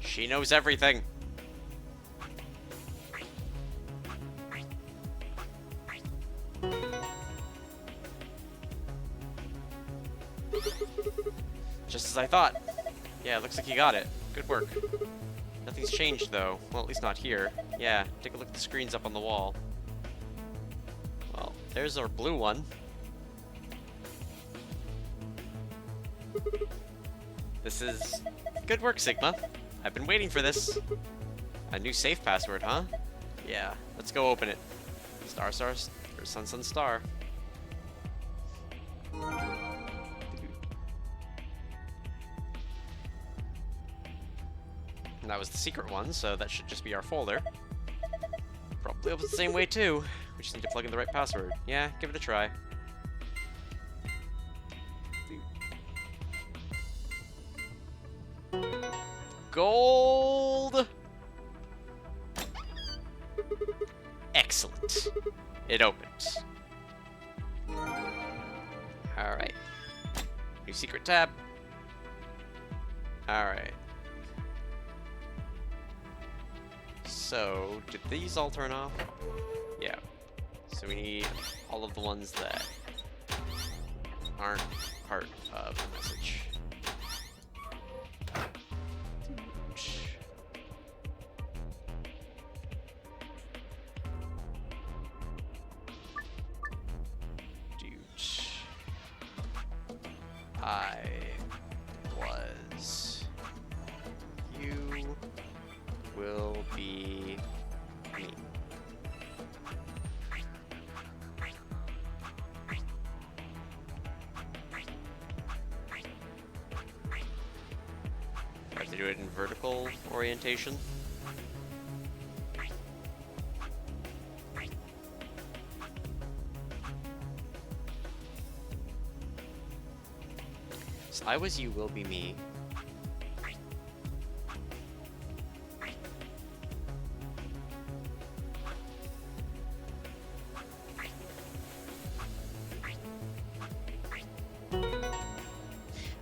She knows everything. Just as I thought. Yeah, looks like you got it. Good work. Nothing's changed though. Well, at least not here. Yeah, take a look at the screens up on the wall. Well, there's our blue one. This is good work, Sigma. I've been waiting for this. A new safe password, huh? Yeah, let's go open it. Star, star, or sun, sun, star. And that was the secret one, so that should just be our folder. Probably opens the same way too. We just need to plug in the right password. Yeah, give it a try. Gold! Excellent. It opens. Alright. New secret tab. Alright. So, did these all turn off? Yeah. So we need all of the ones that aren't part of the message. I was. You will be me. I have to do it in vertical orientation. So I was you will be me.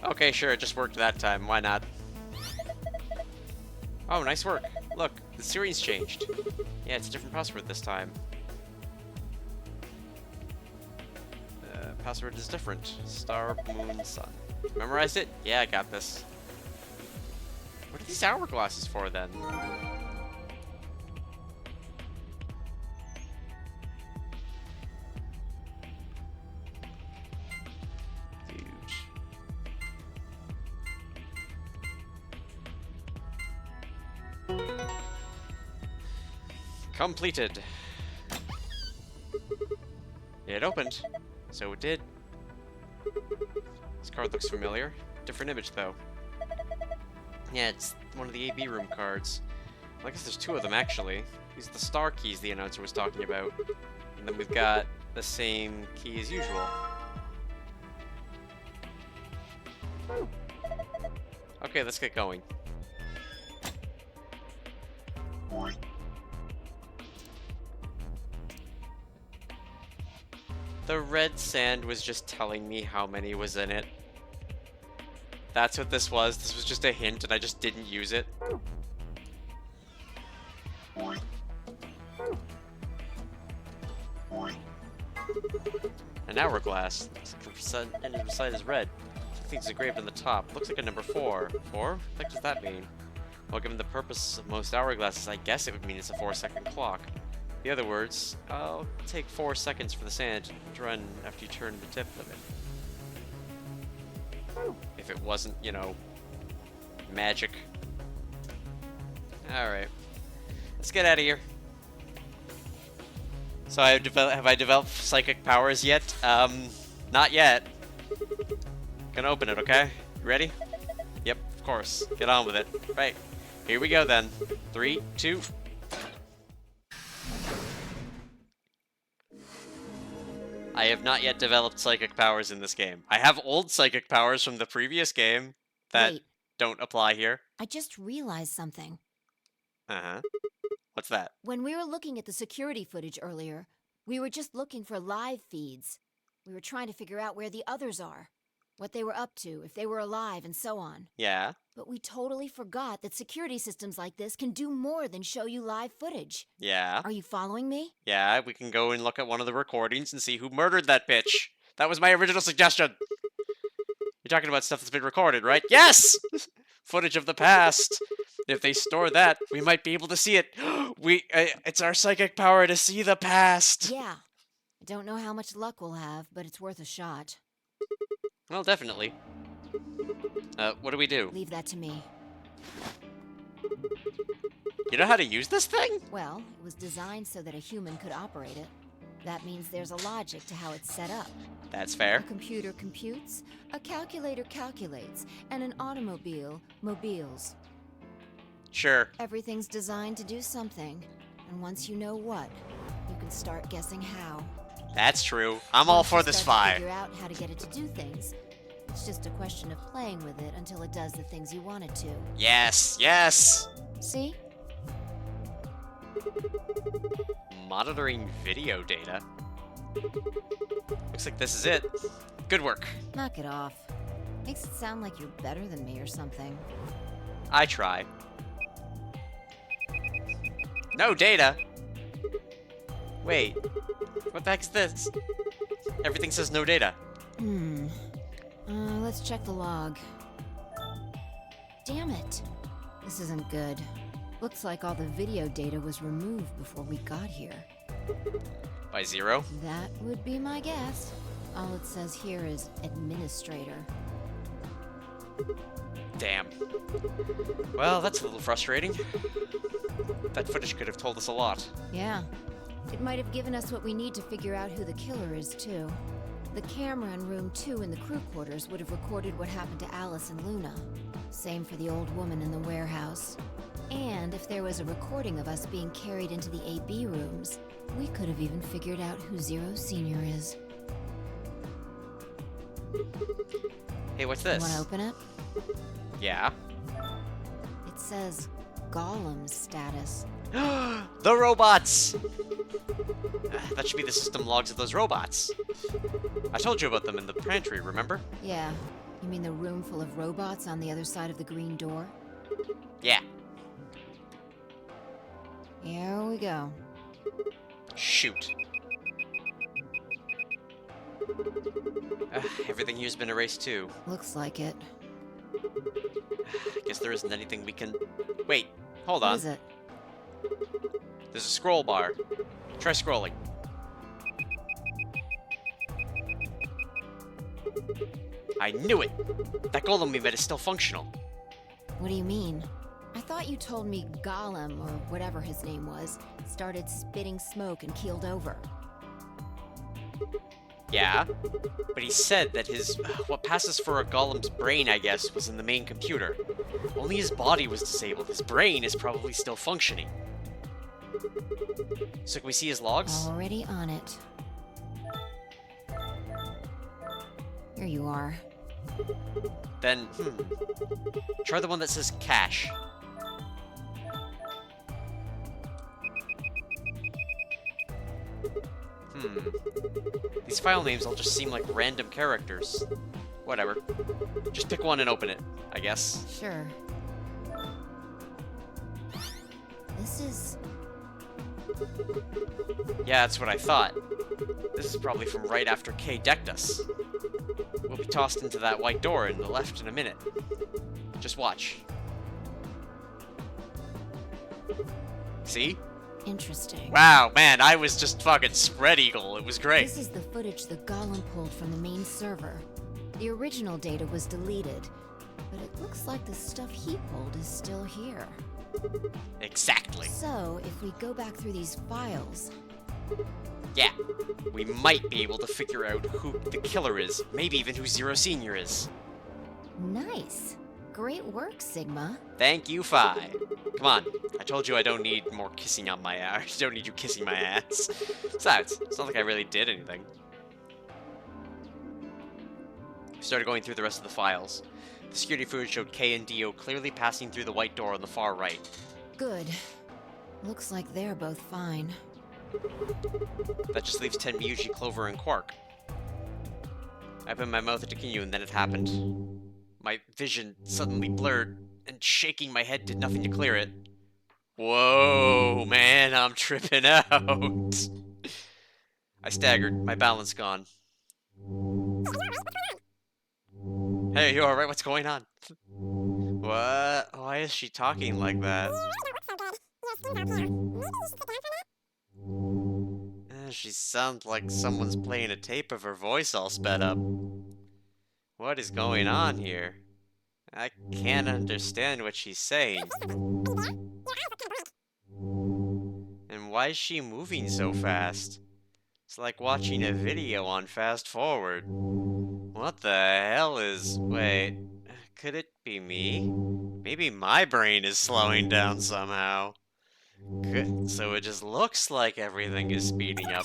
Okay, sure, it just worked that time. Why not? Oh, nice work. Look, the series changed. Yeah, it's a different password this time. Password is different. Star, moon, sun. Memorized it? Yeah, I got this. What are these hourglasses for, then? Completed. It opened. So it did. This card looks familiar. Different image, though. Yeah, it's one of the AB room cards. I guess there's two of them, actually. These are the star keys the announcer was talking about. And then we've got the same key as usual. Okay, let's get going. The red sand was just telling me how many was in it. That's what this was. This was just a hint, and I just didn't use it. An hourglass. And inside is red. Something's engraved on the top. Looks like a number 4. 4? What does that mean? Well, given the purpose of most hourglasses, I guess it would mean it's a 4-second clock. In other words, I'll take 4 seconds for the sand to run after you turn the tip of it. If it wasn't, you know, magic. Alright. Let's get out of here. So have I developed psychic powers yet? Not yet. Gonna open it, okay? You ready? Yep, of course. Get on with it. Right. Here we go then. 3, 2... I have not yet developed psychic powers in this game. I have old psychic powers from the previous game that don't apply here.
I just realized something.
Uh-huh. What's that?
When we were looking at the security footage earlier, we were just looking for live feeds. We were trying to figure out where the others are, what they were up to, if they were alive, and so on.
Yeah?
But we totally forgot that security systems like this can do more than show you live footage.
Yeah?
Are you following me?
Yeah, we can go and look at one of the recordings and see who murdered that bitch. That was my original suggestion. You're talking about stuff that's been recorded, right? Yes! Footage of the past. If they store that, we might be able to see it. It's our psychic power to see the past.
Yeah. I don't know how much luck we'll have, but it's worth a shot.
Well, definitely. What do we do?
Leave that to me.
You know how to use this thing?
Well, it was designed so that a human could operate it. That means there's a logic to how it's set up.
That's fair.
A computer computes, a calculator calculates, and an automobile mobiles.
Sure.
Everything's designed to do something, and once you know what, you can start guessing how.
That's true. I'm all for this
fight.
fight.
Figure out how to get it to do things. It's just a question of playing with it until it does the things you want it to.
Yes, yes.
See?
Monitoring video data. Looks like this is it. Good work.
Knock it off. Makes it sound like you're better than me or something.
I try. No data? Wait, what the heck's this? Everything says no data.
Let's check the log. Damn it. This isn't good. Looks like all the video data was removed before we got here.
By 0?
That would be my guess. All it says here is administrator.
Damn. Well, that's a little frustrating. That footage could have told us a lot.
Yeah. It might have given us what we need to figure out who the killer is, too. The camera in room 2 in the crew quarters would have recorded what happened to Alice and Luna. Same for the old woman in the warehouse. And if there was a recording of us being carried into the AB rooms, we could have even figured out who Zero Senior is.
Hey, what's this?
Wanna open it?
Yeah.
It says Gollum's status.
The robots! That should be the system logs of those robots. I told you about them in the pantry, remember?
Yeah. You mean the room full of robots on the other side of the green door?
Yeah.
Here we go.
Shoot. Everything here's been erased too.
Looks like it.
I guess there isn't anything we can... Wait, hold
What
on.
is it?
There's a scroll bar. Try scrolling. I knew it! That golem we met is still functional.
What do you mean? I thought you told me Gollum, or whatever his name was, started spitting smoke and keeled over.
Yeah, but he said that what passes for a golem's brain, I guess, was in the main computer. Only his body was disabled. His brain is probably still functioning. So can we see his logs?
Already on it. Here you are.
Then, try the one that says cache. These file names all just seem like random characters. Whatever. Just pick one and open it, I guess.
Sure. This is...
Yeah, that's what I thought. This is probably from right after Kay decked us. We'll be tossed into that white door in the left in a minute. Just watch. See?
interesting.
Wow, man, I was just fucking spread eagle. It was great.
This is the footage the Golem pulled from the main server. The original data was deleted, but it looks like the stuff he pulled is still here.
Exactly.
So, if we go back through these files...
Yeah, we might be able to figure out who the killer is. Maybe even who Zero Senior is.
Nice. Great work, Sigma.
Thank you, Phi. Come on, I told you I don't need more kissing on my ass. I don't need you kissing my ass. Besides, it's not like I really did anything. We started going through the rest of the files. The security footage showed K and Dio clearly passing through the white door on the far right.
Good. Looks like they're both fine.
That just leaves 10 AUGH, Clover, and Quark. I opened my mouth to continue, and then it happened. My vision suddenly blurred, and shaking my head did nothing to clear it. Whoa, man, I'm tripping out. I staggered, my balance gone. Hey, you alright? What's going on? What? Why is she talking like that? She sounds like someone's playing a tape of her voice all sped up. What is going on here? I can't understand what she's saying. And why is she moving so fast? It's like watching a video on fast forward. What the hell is... Wait, could it be me? Maybe my brain is slowing down somehow. Good. So it just looks like everything is speeding up.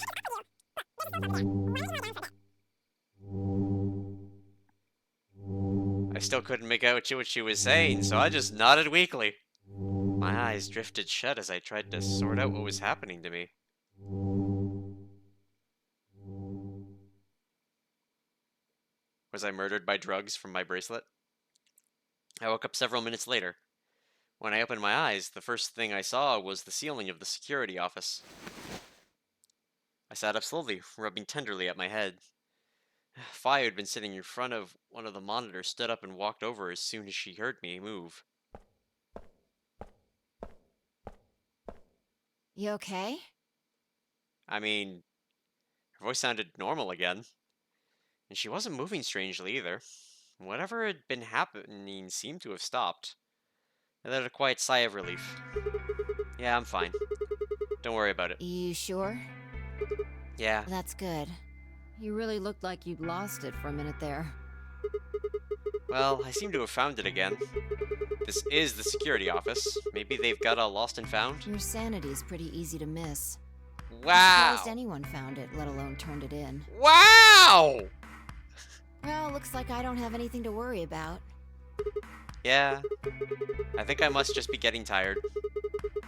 I still couldn't make out what she was saying, so I just nodded weakly. My eyes drifted shut as I tried to sort out what was happening to me. Was I murdered by drugs from my bracelet? I woke up several minutes later. When I opened my eyes, the first thing I saw was the ceiling of the security office. I sat up slowly, rubbing tenderly at my head. Fi, who had been sitting in front of one of the monitors, stood up and walked over as soon as she heard me move.
You okay?
I mean, her voice sounded normal again, and she wasn't moving strangely either. Whatever had been happening seemed to have stopped. I let a quiet sigh of relief. Yeah, I'm fine. Don't worry about it.
You sure?
Yeah.
That's good. You really looked like you'd lost it for a minute there.
Well, I seem to have found it again. This is the security office. Maybe they've got a lost and found?
Your sanity's pretty easy to miss.
Wow!
I'm surprised anyone found it, let alone turned it in.
Wow!
Well, looks like I don't have anything to worry about.
Yeah. I think I must just be getting tired.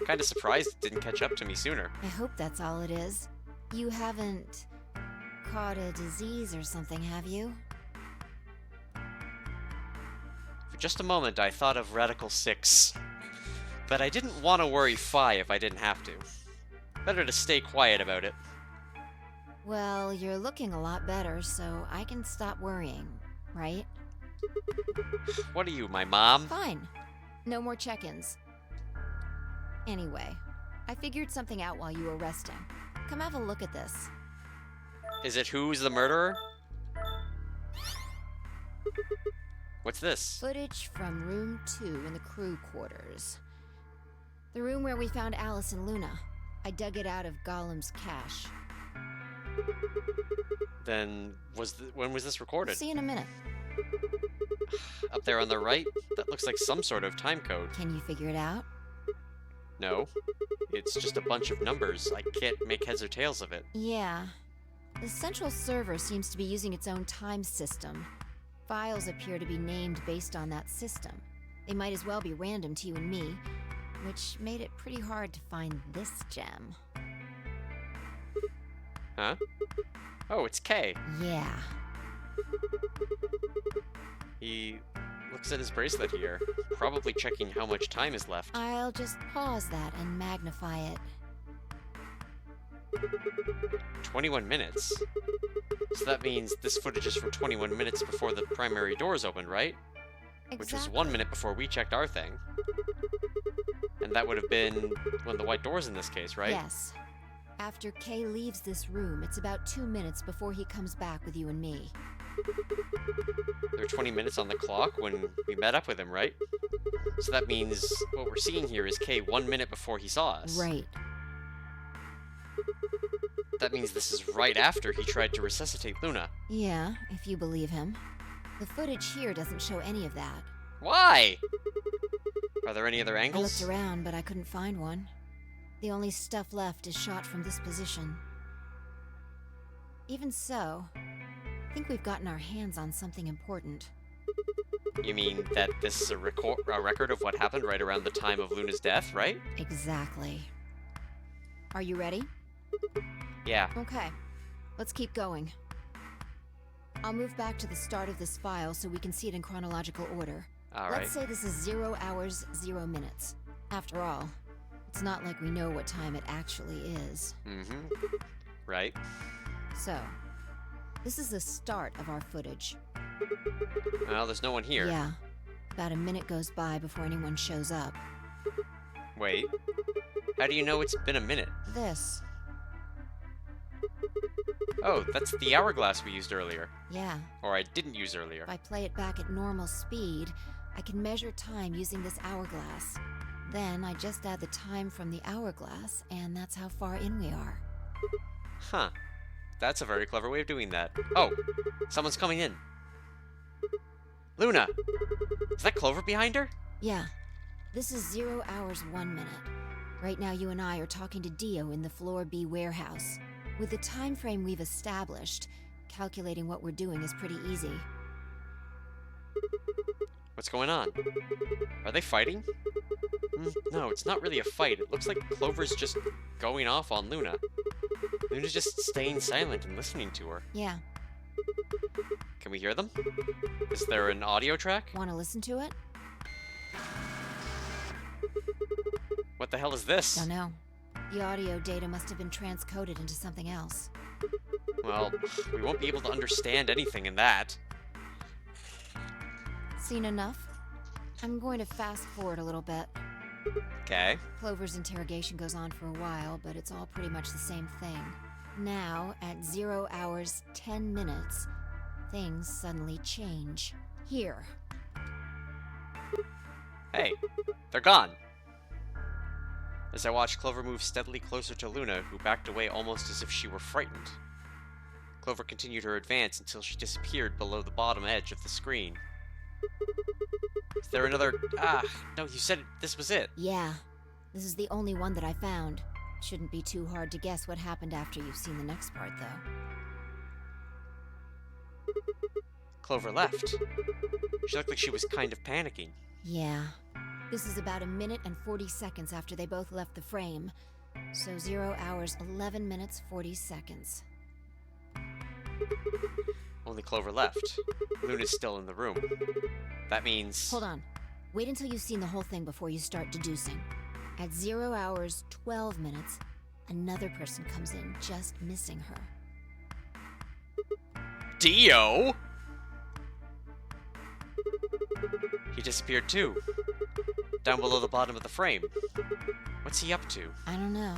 Kinda surprised it didn't catch up to me sooner.
I hope that's all it is. You haven't caught a disease or something, have you?
For just a moment, I thought of Radical 6. But I didn't want to worry Fi if I didn't have to. Better to stay quiet about it.
Well, you're looking a lot better, so I can stop worrying, right?
What are you, my mom?
Fine. No more check-ins. Anyway, I figured something out while you were resting. Come have a look at this.
Is it who's the murderer? What's this?
Footage from room 2 in the crew quarters. The room where we found Alice and Luna. I dug it out of Gollum's cache.
Then, when was this recorded?
See you in a minute.
Up there on the right? That looks like some sort of time code.
Can you figure it out?
No. It's just a bunch of numbers. I can't make heads or tails of it.
Yeah. The central server seems to be using its own time system. Files appear to be named based on that system. They might as well be random to you and me, which made it pretty hard to find this gem.
Huh? Oh, it's K.
Yeah.
He looks at his bracelet here, probably checking how much time is left.
I'll just pause that and magnify it.
21 minutes. So that means this footage is from 21 minutes before the primary doors opened, right? Which was 1 minute before we checked our thing. And that would have been when the white doors in this case, right?
Yes. After Kay leaves this room, it's about 2 minutes before he comes back with you and me.
There were 20 minutes on the clock when we met up with him, right? So that means what we're seeing here is Kay 1 minute before he saw us.
Right.
That means this is right after he tried to resuscitate Luna.
Yeah, if you believe him. The footage here doesn't show any of that.
Why? Are there any other
I
angles?
looked around, but I couldn't find one. The only stuff left is shot from this position. Even so, I think we've gotten our hands on something important.
You mean that this is a record of what happened right around the time of Luna's death, right?
Exactly. Are you ready?
Yeah.
Okay. Let's keep going. I'll move back to the start of this file so we can see it in chronological order.
All right.
Let's say this is 0 hours, 0 minutes. After all, it's not like we know what time it actually is.
Mm-hmm. Right.
So, this is the start of our footage.
Well, there's no one here.
Yeah. About a minute goes by before anyone shows up.
Wait. How do you know it's been a minute?
This.
Oh, that's the hourglass we used earlier.
Yeah.
Or I didn't use earlier.
If I play it back at normal speed, I can measure time using this hourglass. Then I just add the time from the hourglass, and that's how far in we are.
Huh. That's a very clever way of doing that. Oh, someone's coming in. Luna! Is that Clover behind her?
Yeah. This is 0 hours, 1 minute. Right now you and I are talking to Dio in the Floor B warehouse. With the time frame we've established, calculating what we're doing is pretty easy.
What's going on? Are they fighting? No, it's not really a fight. It looks like Clover's just going off on Luna. Luna's just staying silent and listening to her.
Yeah.
Can we hear them? Is there an audio track?
Want to listen to it?
What the hell is this?
Don't know. The audio data must have been transcoded into something else.
Well, we won't be able to understand anything in that.
Seen enough? I'm going to fast forward a little bit.
Okay.
Clover's interrogation goes on for a while, but it's all pretty much the same thing. Now, at 0 hours 10 minutes, things suddenly change. Here.
Hey, they're gone. As I watched Clover move steadily closer to Luna, who backed away almost as if she were frightened. Clover continued her advance until she disappeared below the bottom edge of the screen. Is there another... no, you said this was it.
Yeah. This is the only one that I found. Shouldn't be too hard to guess what happened after you've seen the next part, though.
Clover left. She looked like she was kind of panicking.
Yeah. This is about 1 minute and 40 seconds after they both left the frame. So 0 hours 11 minutes 40 seconds.
Only Clover left. Luna's still in the room. That means...
Hold on. Wait until you've seen the whole thing before you start deducing. At 0 hours 12 minutes, another person comes in, just missing her.
Dio? He disappeared too. Down below the bottom of the frame. What's he up to?
I don't know,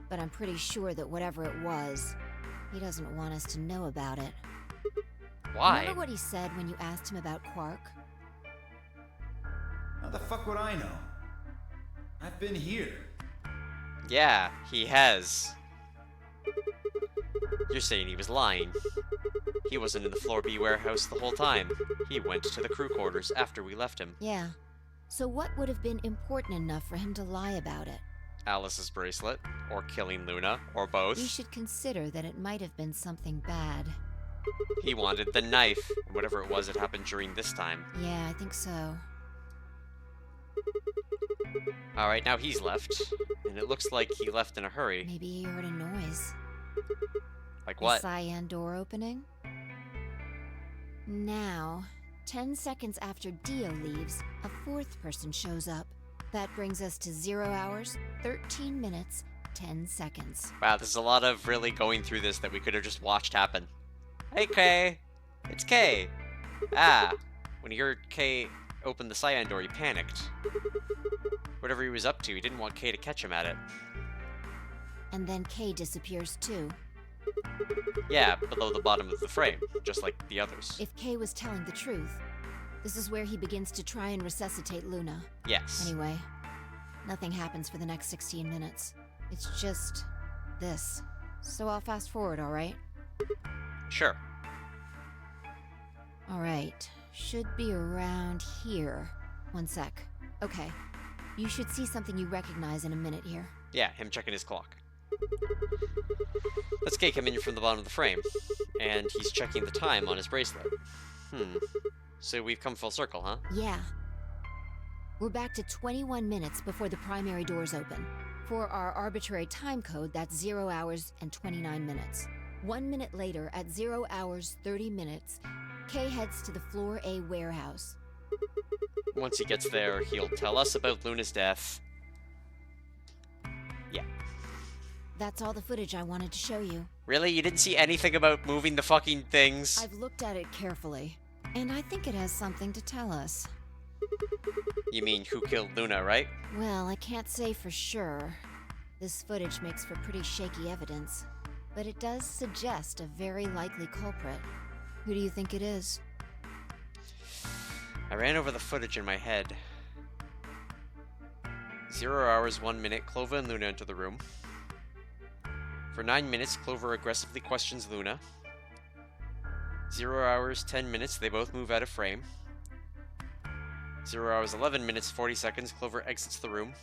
but I'm pretty sure that whatever it was, he doesn't want us to know about it.
Why?
Remember what he said when you asked him about Quark?
How the fuck would I know? I've been here.
Yeah, he has. You're saying he was lying. He wasn't in the Floor B warehouse the whole time. He went to the crew quarters after we left him.
Yeah. So what would have been important enough for him to lie about it?
Alice's bracelet, or killing Luna, or both.
You should consider that it might have been something bad.
He wanted the knife, whatever it was that happened during this time.
Yeah, I think so.
Alright, now he's left. And it looks like he left in a hurry.
Maybe he heard a noise.
Like what?
The cyan door opening? Now, 10 seconds after Dio leaves, a fourth person shows up. That brings us to 0 hours, 13 minutes, 10 seconds.
Wow, there's a lot of really going through this that we could have just watched happen. Hey, Kay! It's Kay! When he heard Kay open the cyan door, he panicked. Whatever he was up to, he didn't want Kay to catch him at it.
And then Kay disappears too.
Yeah, below the bottom of the frame, just like the others.
If Kay was telling the truth, this is where he begins to try and resuscitate Luna.
Yes.
Anyway, nothing happens for the next 16 minutes. It's just this. So I'll fast forward, alright?
Sure.
Alright, should be around here. 1 sec. Okay. You should see something you recognize in a minute here.
Yeah, him checking his clock. That's Kay coming in from the bottom of the frame, and he's checking the time on his bracelet. So we've come full circle, huh?
Yeah. We're back to 21 minutes before the primary doors open. For our arbitrary time code, that's 0 hours and 29 minutes. 1 minute later, at 0 hours 30 minutes, Kay heads to the Floor A warehouse.
Once he gets there, he'll tell us about Luna's death. Yeah.
That's all the footage I wanted to show you.
Really? You didn't see anything about moving the fucking things?
I've looked at it carefully, and I think it has something to tell us.
You mean who killed Luna, right?
Well, I can't say for sure. This footage makes for pretty shaky evidence, but it does suggest a very likely culprit. Who do you think it is?
I ran over the footage in my head. 0 hours, 1 minute, Clover and Luna enter the room. For 9 minutes, Clover aggressively questions Luna. 0 hours, 10 minutes, they both move out of frame. 0 hours, 11 minutes, 40 seconds, Clover exits the room.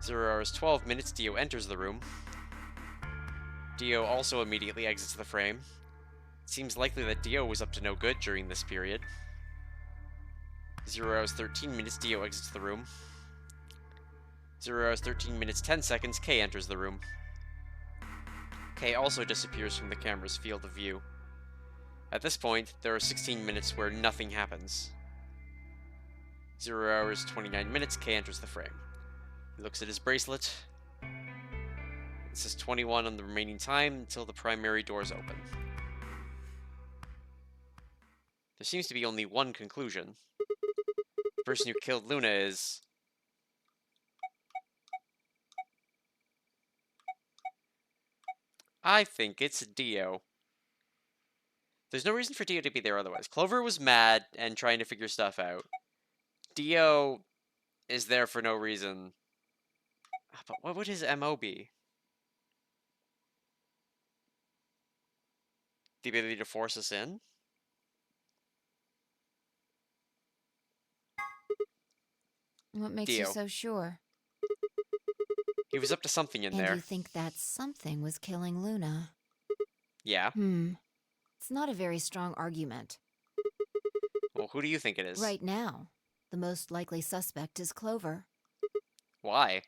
0 hours, 12 minutes, Dio enters the room. Dio also immediately exits the frame. It seems likely that Dio was up to no good during this period. 0 hours, 13 minutes, Dio exits the room. 0 hours, 13 minutes, 10 seconds, Kay enters the room. Kay also disappears from the camera's field of view. At this point, there are 16 minutes where nothing happens. 0 hours, 29 minutes, K enters the frame. He looks at his bracelet. It says 21 on the remaining time until the primary doors open. There seems to be only one conclusion. The person who killed Luna is... I think it's Dio. There's no reason for Dio to be there otherwise. Clover was mad and trying to figure stuff out. Dio is there for no reason. But what would his MO be? The ability to force us in?
What makes
Dio.
you so sure?
He was up to something in
And
there.
you think that something was killing Luna?
Yeah.
It's not a very strong argument.
Well, who do you think it is?
Right now, the most likely suspect is Clover.
Why?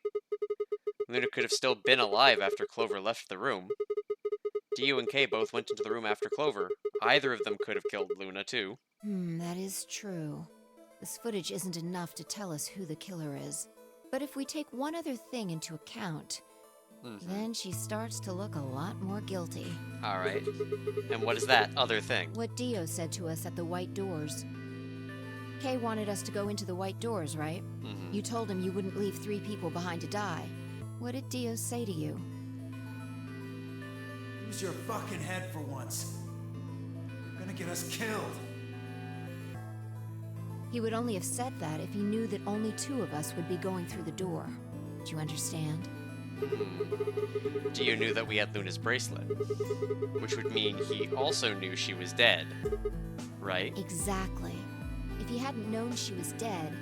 Luna could have still been alive after Clover left the room. Dio and Kay both went into the room after Clover. Either of them could have killed Luna, too.
That is true. This footage isn't enough to tell us who the killer is. But if we take one other thing into account, then she starts to look a lot more guilty.
Alright. And what is that other thing?
What Dio said to us at the White Doors. Kay wanted us to go into the White Doors, right? You told him you wouldn't leave 3 people behind to die. What did Dio say to you?
Use your fucking head for once. You're gonna get us killed.
He would only have said that if he knew that only 2 of us would be going through the door. Do you understand?
Dio knew that we had Luna's bracelet, which would mean he also knew she was dead, right?
Exactly. If he hadn't known she was dead,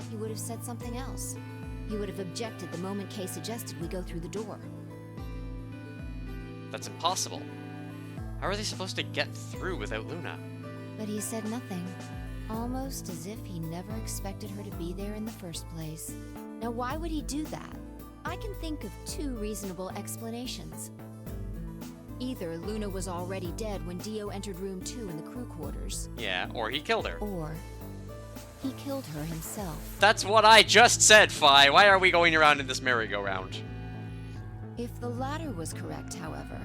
he would have said something else. He would have objected the moment Kay suggested we go through the door.
That's impossible. How are they supposed to get through without Luna?
But he said nothing. Almost as if he never expected her to be there in the first place. Now why would he do that? I can think of 2 reasonable explanations. Either Luna was already dead when Dio entered room 2 in the crew quarters.
Yeah, or he killed her.
Or he killed her himself.
That's what I just said, Fi. Why are we going around in this merry-go-round?
If the latter was correct, however,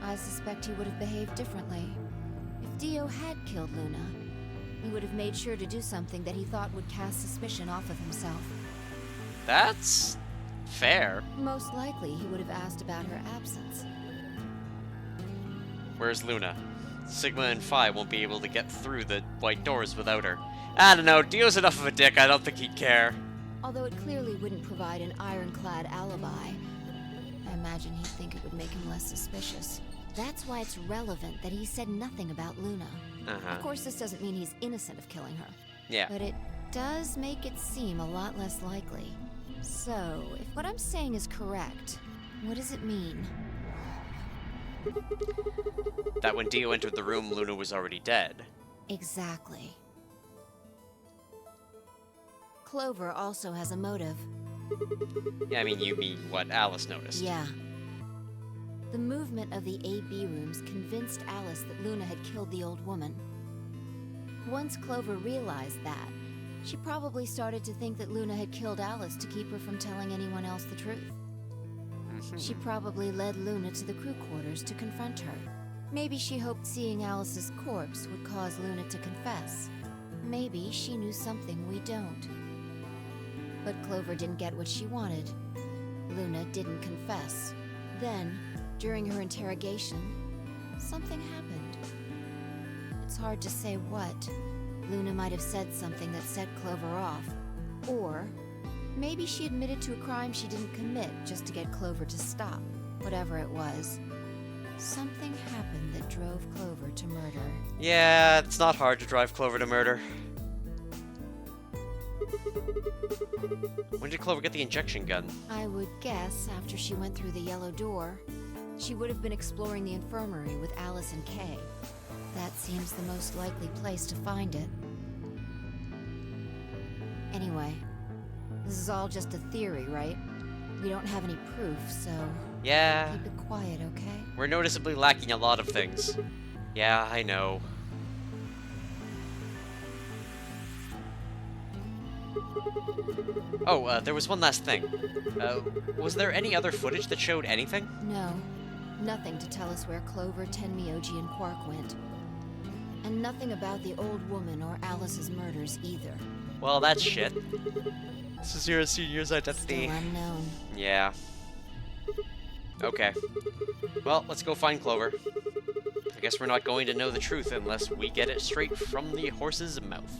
I suspect he would have behaved differently. If Dio had killed Luna, he would have made sure to do something that he thought would cast suspicion off of himself.
That's fair.
Most likely, he would have asked about her absence.
Where's Luna? Sigma and Phi won't be able to get through the White Doors without her. I don't know, Dio's enough of a dick, I don't think he'd care.
Although it clearly wouldn't provide an ironclad alibi, I imagine he'd think it would make him less suspicious. That's why it's relevant that he said nothing about Luna. Of course, this doesn't mean he's innocent of killing her.
Yeah.
But it does make it seem a lot less likely. So, if what I'm saying is correct, what does it mean?
That when Dio entered the room, Luna was already dead.
Exactly. Clover also has a motive.
Yeah, I mean, you mean what Alice noticed.
Yeah. The movement of the AB rooms convinced Alice that Luna had killed the old woman. Once Clover realized that, she probably started to think that Luna had killed Alice to keep her from telling anyone else the truth. She probably led Luna to the crew quarters to confront her. Maybe she hoped seeing Alice's corpse would cause Luna to confess. Maybe she knew something we don't. But Clover didn't get what she wanted. Luna didn't confess. Then, during her interrogation, something happened. It's hard to say what. Luna might have said something that set Clover off. Or maybe she admitted to a crime she didn't commit just to get Clover to stop. Whatever it was, something happened that drove Clover to murder.
Yeah, it's not hard to drive Clover to murder. When did Clover get the injection gun?
I would guess after she went through the yellow door. She would have been exploring the infirmary with Alice and Kay. That seems the most likely place to find it. Anyway, this is all just a theory, right? We don't have any proof, so
Yeah,
keep it quiet, okay?
we're noticeably lacking a lot of things. Yeah, I know. Oh, there was one last thing. Was there any other footage that showed anything?
No. Nothing to tell us where Clover, Tenmyoji, and Quark went. And nothing about the old woman or Alice's murders either.
Well, that's shit. This is your senior's identity.
Still unknown.
Yeah. Okay. Well, let's go find Clover. I guess we're not going to know the truth unless we get it straight from the horse's mouth.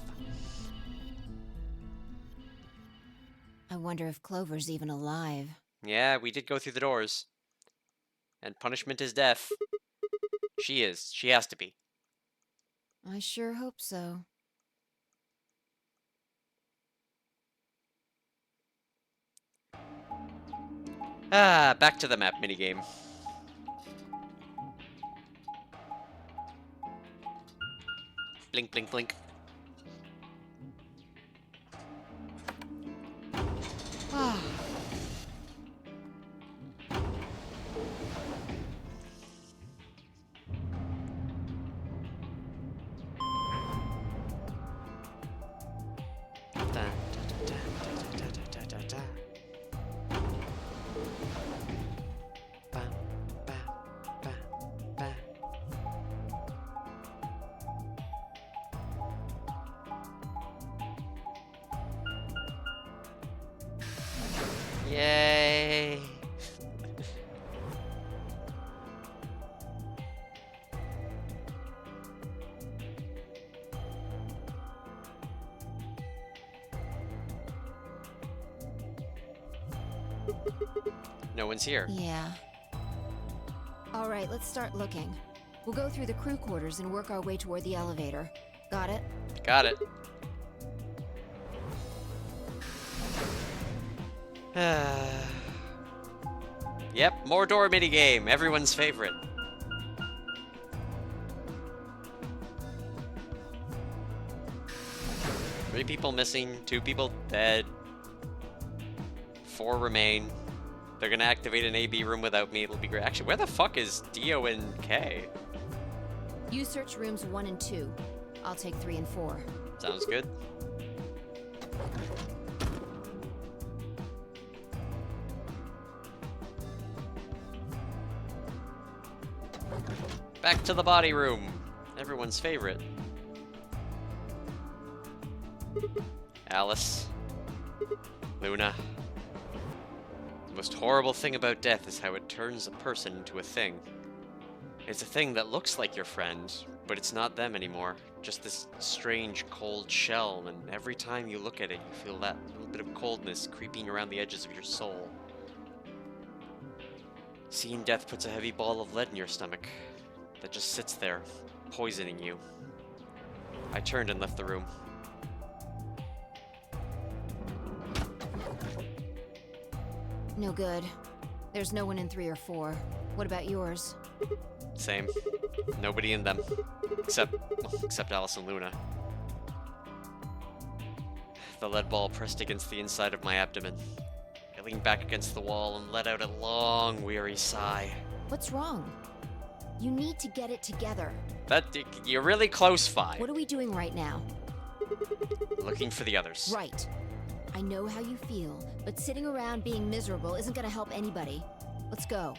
I wonder if Clover's even alive.
Yeah, we did go through the doors. And punishment is death. She is. She has to be.
I sure hope so.
Ah, back to the map minigame. Blink, blink, blink. Ah. Yay! No one's here.
Yeah. Alright, let's start looking. We'll go through the crew quarters and work our way toward the elevator. Got it?
Got it. Yep, more door minigame, everyone's favorite. Three people missing, 2 people dead. 4 remain. They're gonna activate an AB room without me, it'll be great. Actually, where the fuck is Dio and Kay?
You search rooms 1 and 2. I'll take 3 and 4.
Sounds good. Back to the body room. Everyone's favorite. Alice. Luna. The most horrible thing about death is how it turns a person into a thing. It's a thing that looks like your friend, but it's not them anymore. Just this strange, cold shell, and every time you look at it, you feel that little bit of coldness creeping around the edges of your soul. Seeing death puts a heavy ball of lead in your stomach that just sits there, poisoning you. I turned and left the room.
No good. There's no one in 3 or 4. What about yours?
Same. Nobody in them. Except Alice and Luna. The lead ball pressed against the inside of my abdomen. I leaned back against the wall and let out a long, weary sigh.
What's wrong? You need to get it together.
You're really close, Fi.
What are we doing right now?
Looking for the others.
Right. I know how you feel, but sitting around being miserable isn't gonna help anybody. Let's go.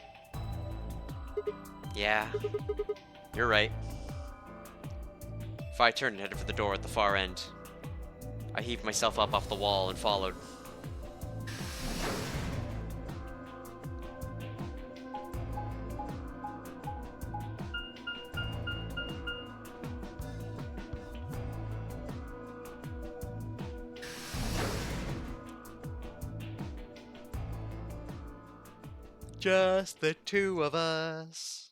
Yeah. You're right. Fi turned and headed for the door at the far end. I heaved myself up off the wall and followed. Just the 2 of us.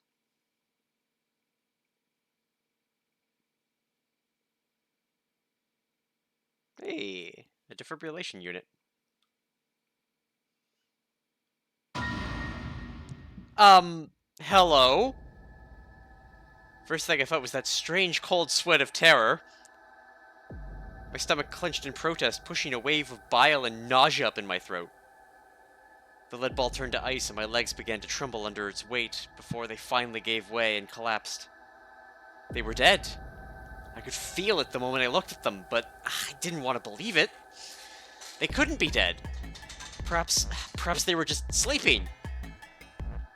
Hey, a defibrillation unit. Hello? First thing I felt was that strange cold sweat of terror. My stomach clenched in protest, pushing a wave of bile and nausea up in my throat. The lead ball turned to ice and my legs began to tremble under its weight before they finally gave way and collapsed. They were dead. I could feel it the moment I looked at them, but I didn't want to believe it. They couldn't be dead. Perhaps they were just sleeping.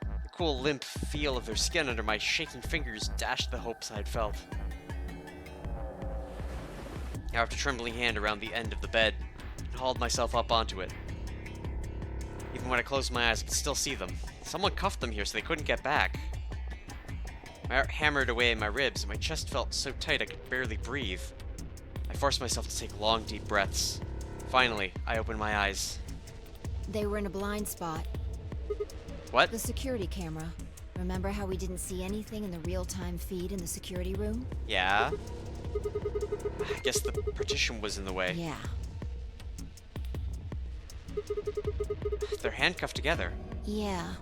The cool limp feel of their skin under my shaking fingers dashed the hopes I had felt. I wrapped a trembling hand around the end of the bed and hauled myself up onto it. Even when I closed my eyes, I could still see them. Someone cuffed them here so they couldn't get back. My heart hammered away in my ribs, and my chest felt so tight I could barely breathe. I forced myself to take long, deep breaths. Finally, I opened my eyes.
They were in a blind spot.
What?
The security camera. Remember how we didn't see anything in the real-time feed in the security room?
Yeah. I guess the partition was in the way.
Yeah.
They're handcuffed together.
Yeah.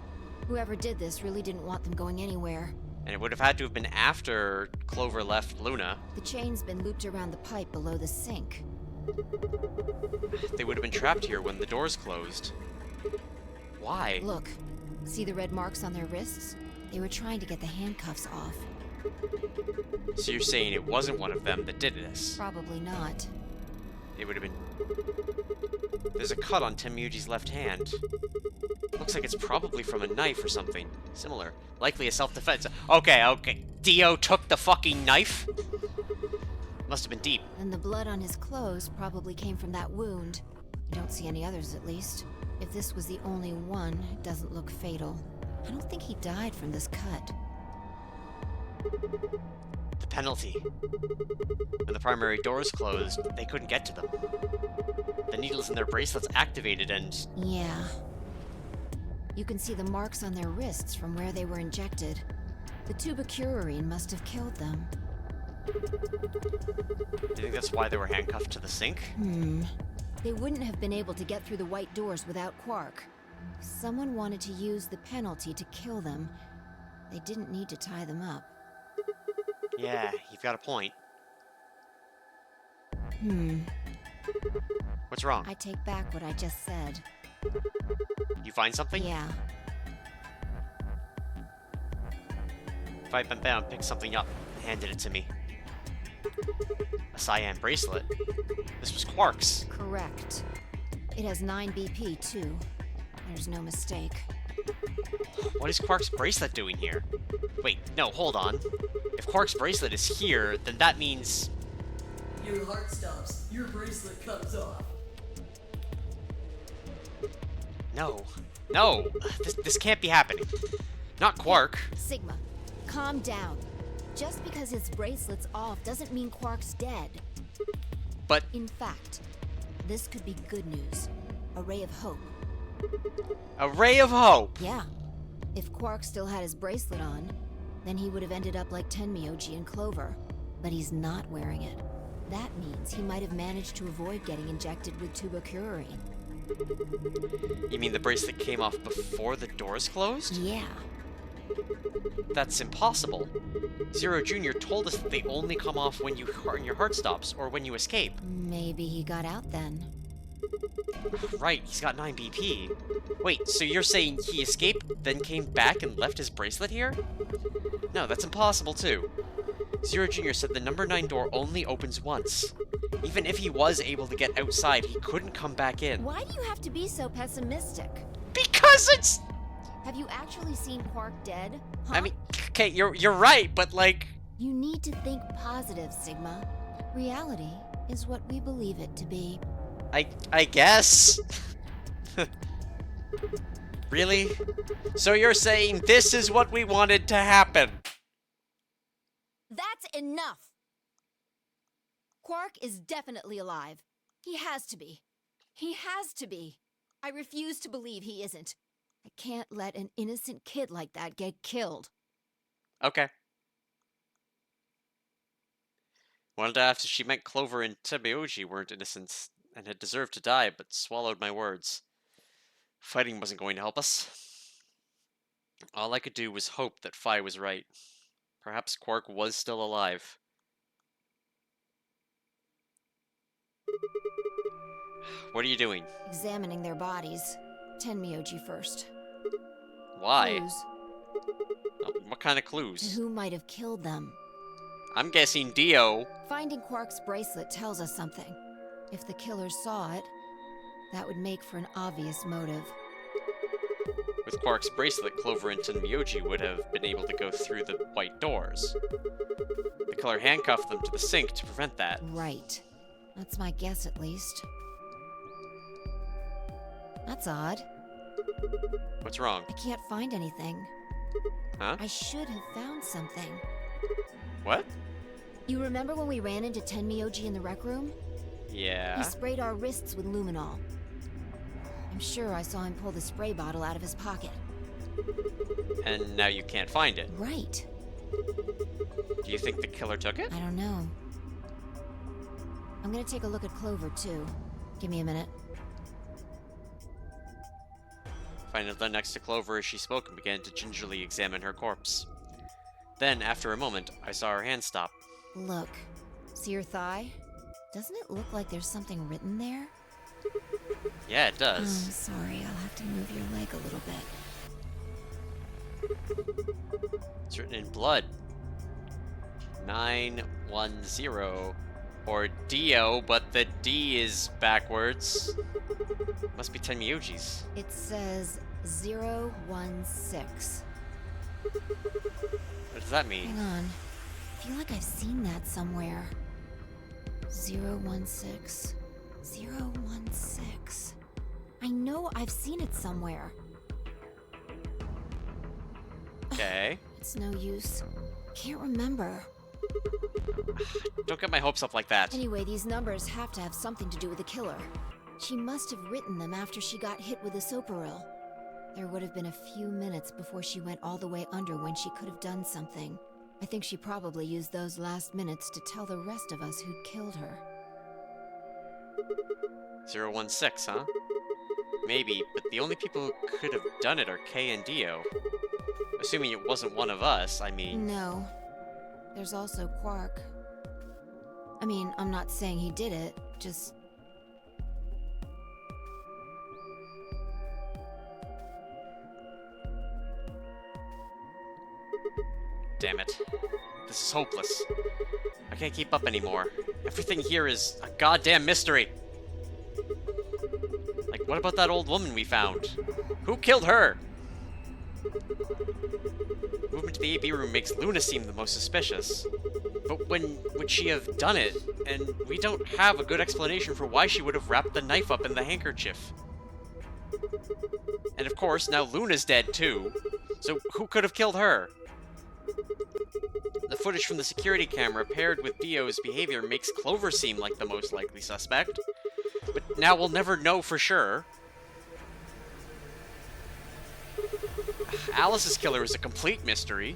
Whoever did this really didn't want them going anywhere.
And it would have had to have been after Clover left Luna.
The chain's been looped around the pipe below the sink.
They would have been trapped here when the doors closed. Why?
Look. See the red marks on their wrists? They were trying to get the handcuffs off.
So you're saying it wasn't one of them that did this?
Probably not.
It would have been... There's a cut on Temuyuji's left hand. Looks like it's probably from a knife or something. Similar. Likely a self-defense. Okay. Dio took the fucking knife? Must have been deep.
And the blood on his clothes probably came from that wound. I don't see any others, at least. If this was the only one, it doesn't look fatal. I don't think he died from this cut.
The penalty. When the primary doors closed, they couldn't get to them. The needles in their bracelets activated and...
Yeah. You can see the marks on their wrists from where they were injected. The tubocurarine must have killed them.
Do you think that's why they were handcuffed to the sink?
They wouldn't have been able to get through the white doors without Quark. If someone wanted to use the penalty to kill them, they didn't need to tie them up.
Yeah, you've got a point. What's wrong?
I take back what I just said.
You find something?
Yeah.
If I bent down, picked something up, and handed it to me. A cyan bracelet. This was Quark's.
Correct. It has 9 BP, too. There's no mistake.
What is Quark's bracelet doing here? Wait, no, hold on. If Quark's bracelet is here, then that means...
Your heart stops. Your bracelet comes off.
No. No! This can't be happening. Not Quark.
Sigma, calm down. Just because his bracelet's off doesn't mean Quark's dead.
But...
In fact, this could be good news. A ray of hope.
A ray of hope!
Yeah. If Quark still had his bracelet on, then he would have ended up like Tenmyoji and Clover. But he's not wearing it. That means he might have managed to avoid getting injected with tubocurarine.
You mean the bracelet came off before the doors closed?
Yeah.
That's impossible. Zero Jr. told us that they only come off when your heart stops, or when you escape.
Maybe he got out then.
Right, he's got 9 BP. Wait, so you're saying he escaped, then came back and left his bracelet here? No, that's impossible too. Zero Jr. said the number 9 door only opens once. Even if he was able to get outside, he couldn't come back in.
Why do you have to be so pessimistic?
Because it's...
Have you actually seen Quark dead? Huh?
I mean, okay, you're right, but like...
You need to think positive, Sigma. Reality is what we believe it to be.
I guess? Really? So you're saying this is what we wanted to happen?
That's enough! Quark is definitely alive. He has to be. He has to be. I refuse to believe he isn't. I can't let an innocent kid like that get killed.
Okay. Wanted to ask if she meant Clover and Temuyuji weren't innocent and had deserved to die, but swallowed my words. Fighting wasn't going to help us. All I could do was hope that Phi was right. Perhaps Quark was still alive. What are you doing?
Examining their bodies. Tenmyoji first.
Why?
Clues.
What kind of
To
clues?
who might have killed them.
I'm guessing Dio.
Finding Quark's bracelet tells us something. If the killers saw it, That would make for an obvious motive.
With Quark's bracelet, Clover and Tenmyoji would have been able to go through the white doors. The killer handcuffed them to the sink to prevent that.
Right. That's my guess, at least. That's odd.
What's wrong?
I can't find anything.
Huh?
I should have found something.
What?
You remember when we ran into Tenmyoji in the rec room?
Yeah.
He sprayed our wrists with luminol. I'm sure I saw him pull the spray bottle out of his pocket.
And now you can't find it.
Right.
Do you think the killer took it?
I don't know. I'm gonna take a look at Clover, too. Give me a minute.
I knelt down next to Clover as she spoke and began to gingerly examine her corpse. Then, after a moment, I saw her hand stop.
Look. See your thigh? Doesn't it look like there's something written there?
Yeah, it
Oh,
does.
sorry. I'll have to move your leg a little bit.
It's written in blood. 910. Or Dio, but the D is backwards. Must be Tenmyoji's.
It says 016.
What does that mean?
Hang on. I feel like I've seen that somewhere. 016. 016. I know I've seen it somewhere.
Okay.
It's no use. Can't remember.
Don't get my hopes up like that.
Anyway, these numbers have to have something to do with the killer. She must have written them after she got hit with a soparil. There would have been a few minutes before she went all the way under when she could have done something. I think she probably used those last minutes to tell the rest of us who'd killed her.
016, huh? Maybe, but the only people who could have done it are Kay and Dio. Assuming it wasn't one of us, I mean...
No. There's also Quark. I mean, I'm not saying he did it, just...
Damn it. This is hopeless. I can't keep up anymore. Everything here is a goddamn mystery. Like, what about that old woman we found? Who killed her? Movement to the AB room makes Luna seem the most suspicious. But when would she have done it? And we don't have a good explanation for why she would have wrapped the knife up in the handkerchief. And of course, now Luna's dead too. So who could have killed her? The footage from the security camera paired with Dio's behavior makes Clover seem like the most likely suspect. But now we'll never know for sure. Alice's killer is a complete mystery.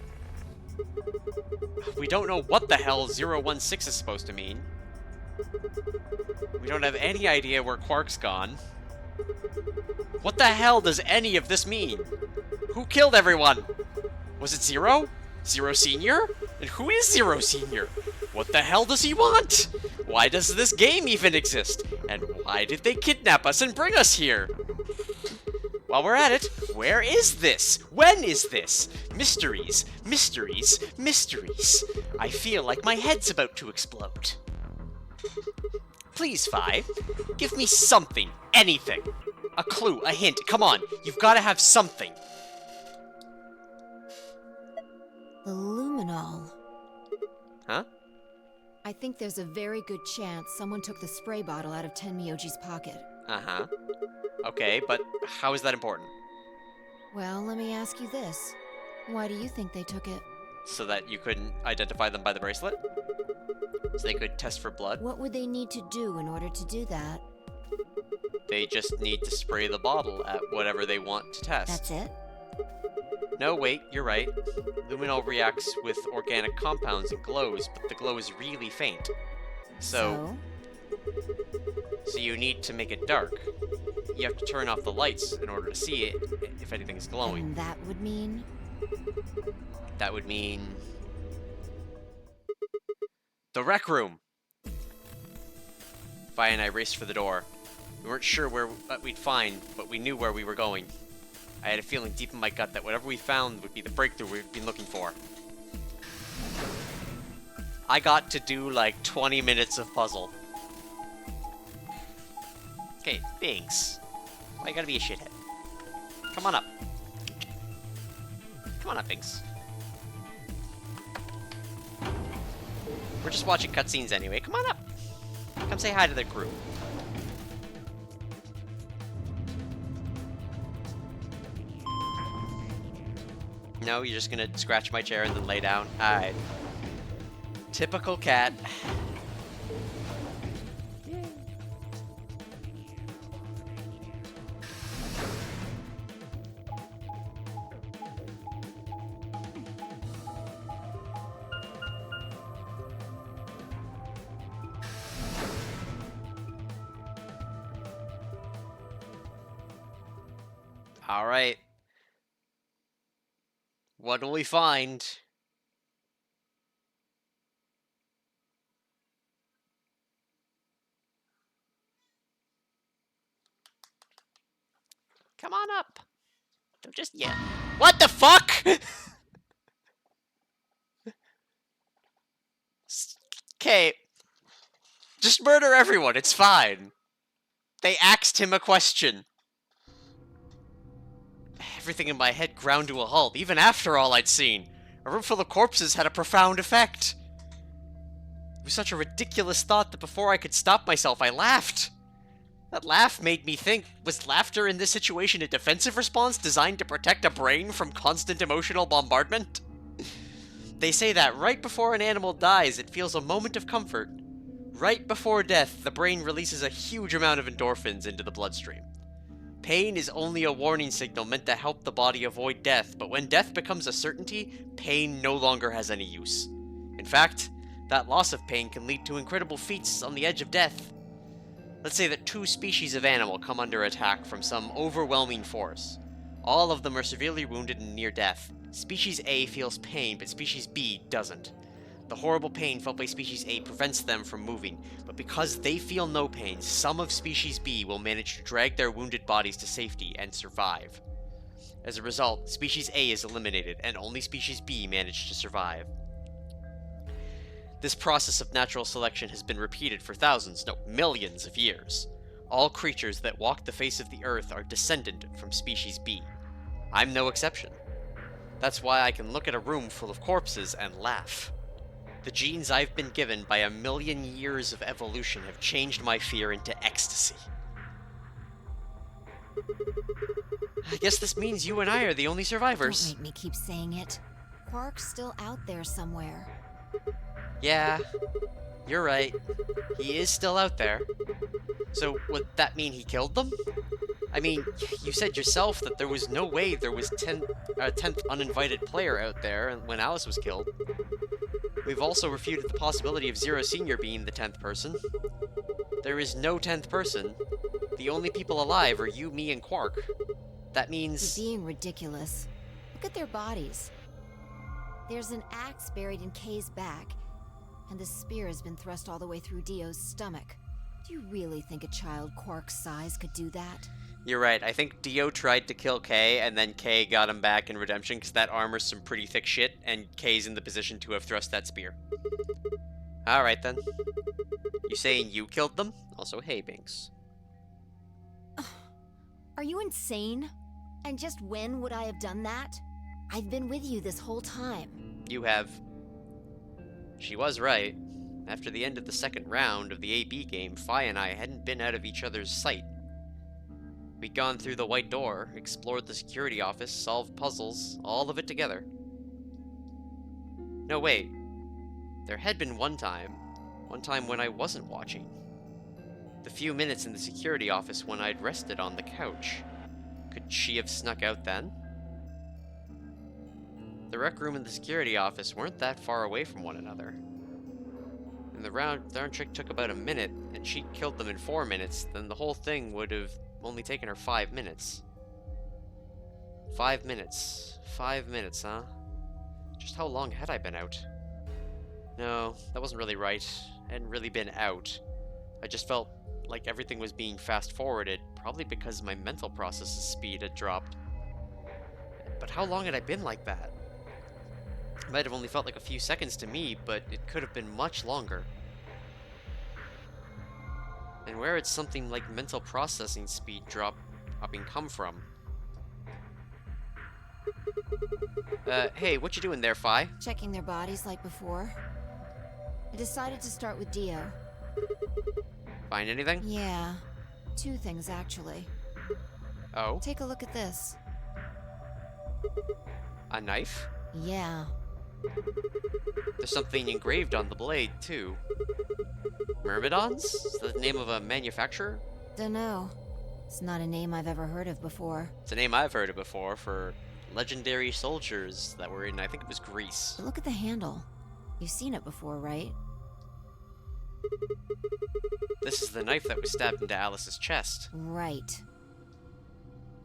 We don't know what the hell 016 is supposed to mean. We don't have any idea where Quark's gone. What the hell does any of this mean? Who killed everyone? Was it Zero? Zero Senior? And who is Zero Senior? What the hell does he want? Why does this game even exist? And why did they kidnap us and bring us here? While we're at it, where is this? When is this? Mysteries, mysteries, mysteries. I feel like my head's about to explode. Please, Fi, give me something, anything. A clue, a hint, come on, you've got to have something.
The luminol.
Huh?
I think there's a very good chance someone took the spray bottle out of Tenmyoji's pocket.
Uh-huh. Okay, but how is that important?
Well, let me ask you this. Why do you think they took it?
So that you couldn't identify them by the bracelet? So they could test for blood?
What would they need to do in order to do that?
They just need to spray the bottle at whatever they want to test.
That's it?
No, wait, you're right. Luminol reacts with organic compounds and glows, but the glow is really faint. So you need to make it dark. You have to turn off the lights in order to see it, if anything's glowing.
And that would mean?
That would mean... the rec room! Vi and I raced for the door. We weren't sure what we'd find, but we knew where we were going. I had a feeling deep in my gut that whatever we found would be the breakthrough we'd been looking for. I got to do like 20 minutes of puzzle. Okay, thanks. Why you gotta be a shithead? Come on up. Come on up, Binks. We're just watching cutscenes anyway. Come on up. Come say hi to the crew. No, you're just gonna scratch my chair and then lay down? Alright. Typical cat. Alright. What will we find? Come on up. Don't just yet. What the fuck? Okay. Just murder everyone, it's fine. They asked him a question. Everything in my head ground to a halt, even after all I'd seen. A room full of corpses had a profound effect. It was such a ridiculous thought that before I could stop myself, I laughed. That laugh made me think, was laughter in this situation a defensive response designed to protect a brain from constant emotional bombardment? They say that right before an animal dies, it feels a moment of comfort. Right before death, the brain releases a huge amount of endorphins into the bloodstream. Pain is only a warning signal meant to help the body avoid death, but when death becomes a certainty, pain no longer has any use. In fact, that loss of pain can lead to incredible feats on the edge of death. Let's say that two species of animal come under attack from some overwhelming force. All of them are severely wounded and near death. Species A feels pain, but Species B doesn't. The horrible pain felt by Species A prevents them from moving, but because they feel no pain, some of Species B will manage to drag their wounded bodies to safety and survive. As a result, Species A is eliminated, and only Species B managed to survive. This process of natural selection has been repeated for thousands, no, millions of years. All creatures that walk the face of the earth are descendant from Species B. I'm no exception. That's why I can look at a room full of corpses and laugh. The genes I've been given by a million years of evolution have changed my fear into ecstasy. I guess this means you and I are the only survivors.
Don't make me keep saying it. Quark's still out there somewhere.
Yeah, you're right. He is still out there. So, would that mean he killed them? I mean, you said yourself that there was no way there was a 10th uninvited player out there when Alice was killed. We've also refuted the possibility of Zero Senior being the 10th person. There is no 10th person. The only people alive are you, me, and Quark. That means...
You're being ridiculous. Look at their bodies. There's an axe buried in Kay's back, and the spear has been thrust all the way through Dio's stomach. Do you really think a child Quark's size could do that?
You're right. I think Dio tried to kill Kay, and then Kay got him back in Redemption, because that armor's some pretty thick shit, and Kay's in the position to have thrust that spear. Alright then. You saying you killed them? Also, hey, Binks.
Are you insane? And just when would I have done that? I've been with you this whole time.
You have. She was right. After the end of the second round of the AB game, Fi and I hadn't been out of each other's sight. We'd gone through the White Door, explored the security office, solved puzzles, all of it together. No, wait. There had been one time when I wasn't watching. The few minutes in the security office when I'd rested on the couch. Could she have snuck out then? The rec room and the security office weren't that far away from one another. And the round trick took about a minute, and she killed them in 4 minutes, then the whole thing would have only taken her 5 minutes. 5 minutes. 5 minutes, huh? Just how long had I been out? No, that wasn't really right. I hadn't really been out. I just felt like everything was being fast-forwarded, probably because my mental process's speed had dropped. But how long had I been like that? It might have only felt like a few seconds to me, but it could have been much longer. And where had something like mental processing speed dropping come from? Hey, what you doing there, Fi?
Checking their bodies like before. I decided to start with Dio.
Find anything?
Yeah, 2 things actually.
Oh,
Take a look at this.
a knife?
Yeah,
There's something engraved on the blade, too. Myrmidons? Is that the name of a manufacturer?
dunno. It's not a name I've ever heard of before.
It's a name I've heard of before for legendary soldiers that were in, I think it was Greece.
But look at the handle. You've seen it before, right?
This is the knife that was stabbed into Alice's chest.
Right.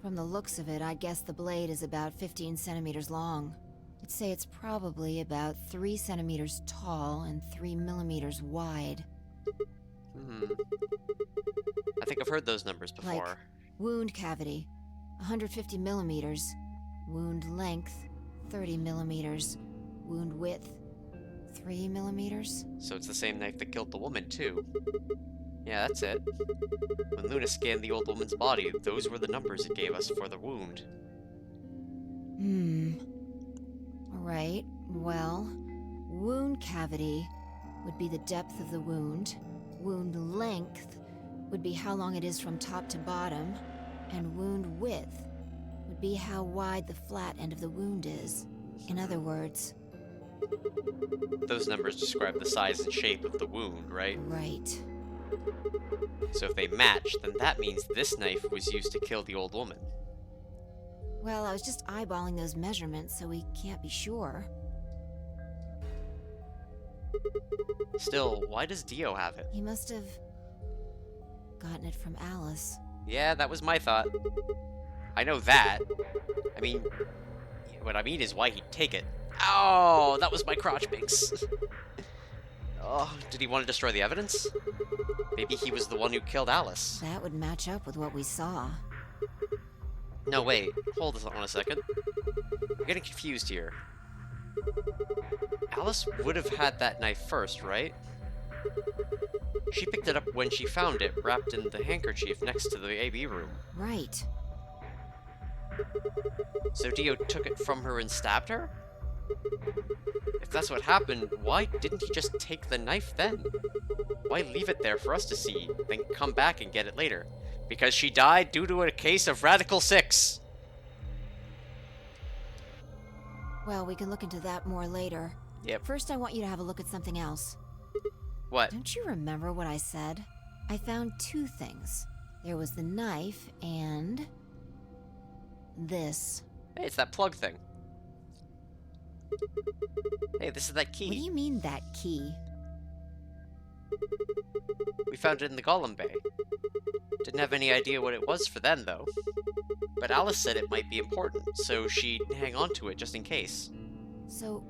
From the looks of it, I guess the blade is about 15 centimeters long. I'd say it's probably about 3 centimeters tall and 3 millimeters wide.
I think I've heard those numbers before.
Like, wound cavity, 150 millimeters. Wound length, 30 millimeters. Wound width, 3 millimeters.
So it's the same knife that killed the woman, too. Yeah, that's it. When Luna scanned the old woman's body, those were the numbers it gave us for the wound.
Alright, well, wound cavity would be the depth of the wound. Wound length would be how long it is from top to bottom. And wound width would be how wide the flat end of the wound is. In other words,
Those numbers describe the size and shape of the wound, right?
right.
So if they match, then that means this knife was used to kill the old woman.
Well, I was just eyeballing those measurements, so we can't be sure.
Still, why does Dio have it?
He must have gotten it from Alice.
Yeah, that was my thought. I know that. I mean, what I mean is why he'd take it. Oh, that was my crotch binks. Oh, did he want to destroy the evidence? Maybe he was the one who killed Alice.
That would match up with what we saw.
No, wait. Hold on a second. I'm getting confused here. Alice would have had that knife first, right? She picked it up when she found it, wrapped in the handkerchief next to the AB room.
Right.
So Dio took it from her and stabbed her? If that's what happened, why didn't he just take the knife then? Why leave it there for us to see, then come back and get it later? Because she died due to a case of Radical 6.
Well, we can look into that more later.
Yep.
First, I want you to have a look at something else.
What?
Don't you remember what I said? I found 2 things. There was the knife and... this.
Hey, it's that plug thing. Hey, this is that key.
What do you mean, that key?
We found it in the Golem Bay. Didn't have any idea what it was for then, though. But Alice said it might be important, so she'd hang on to it just in case.
So,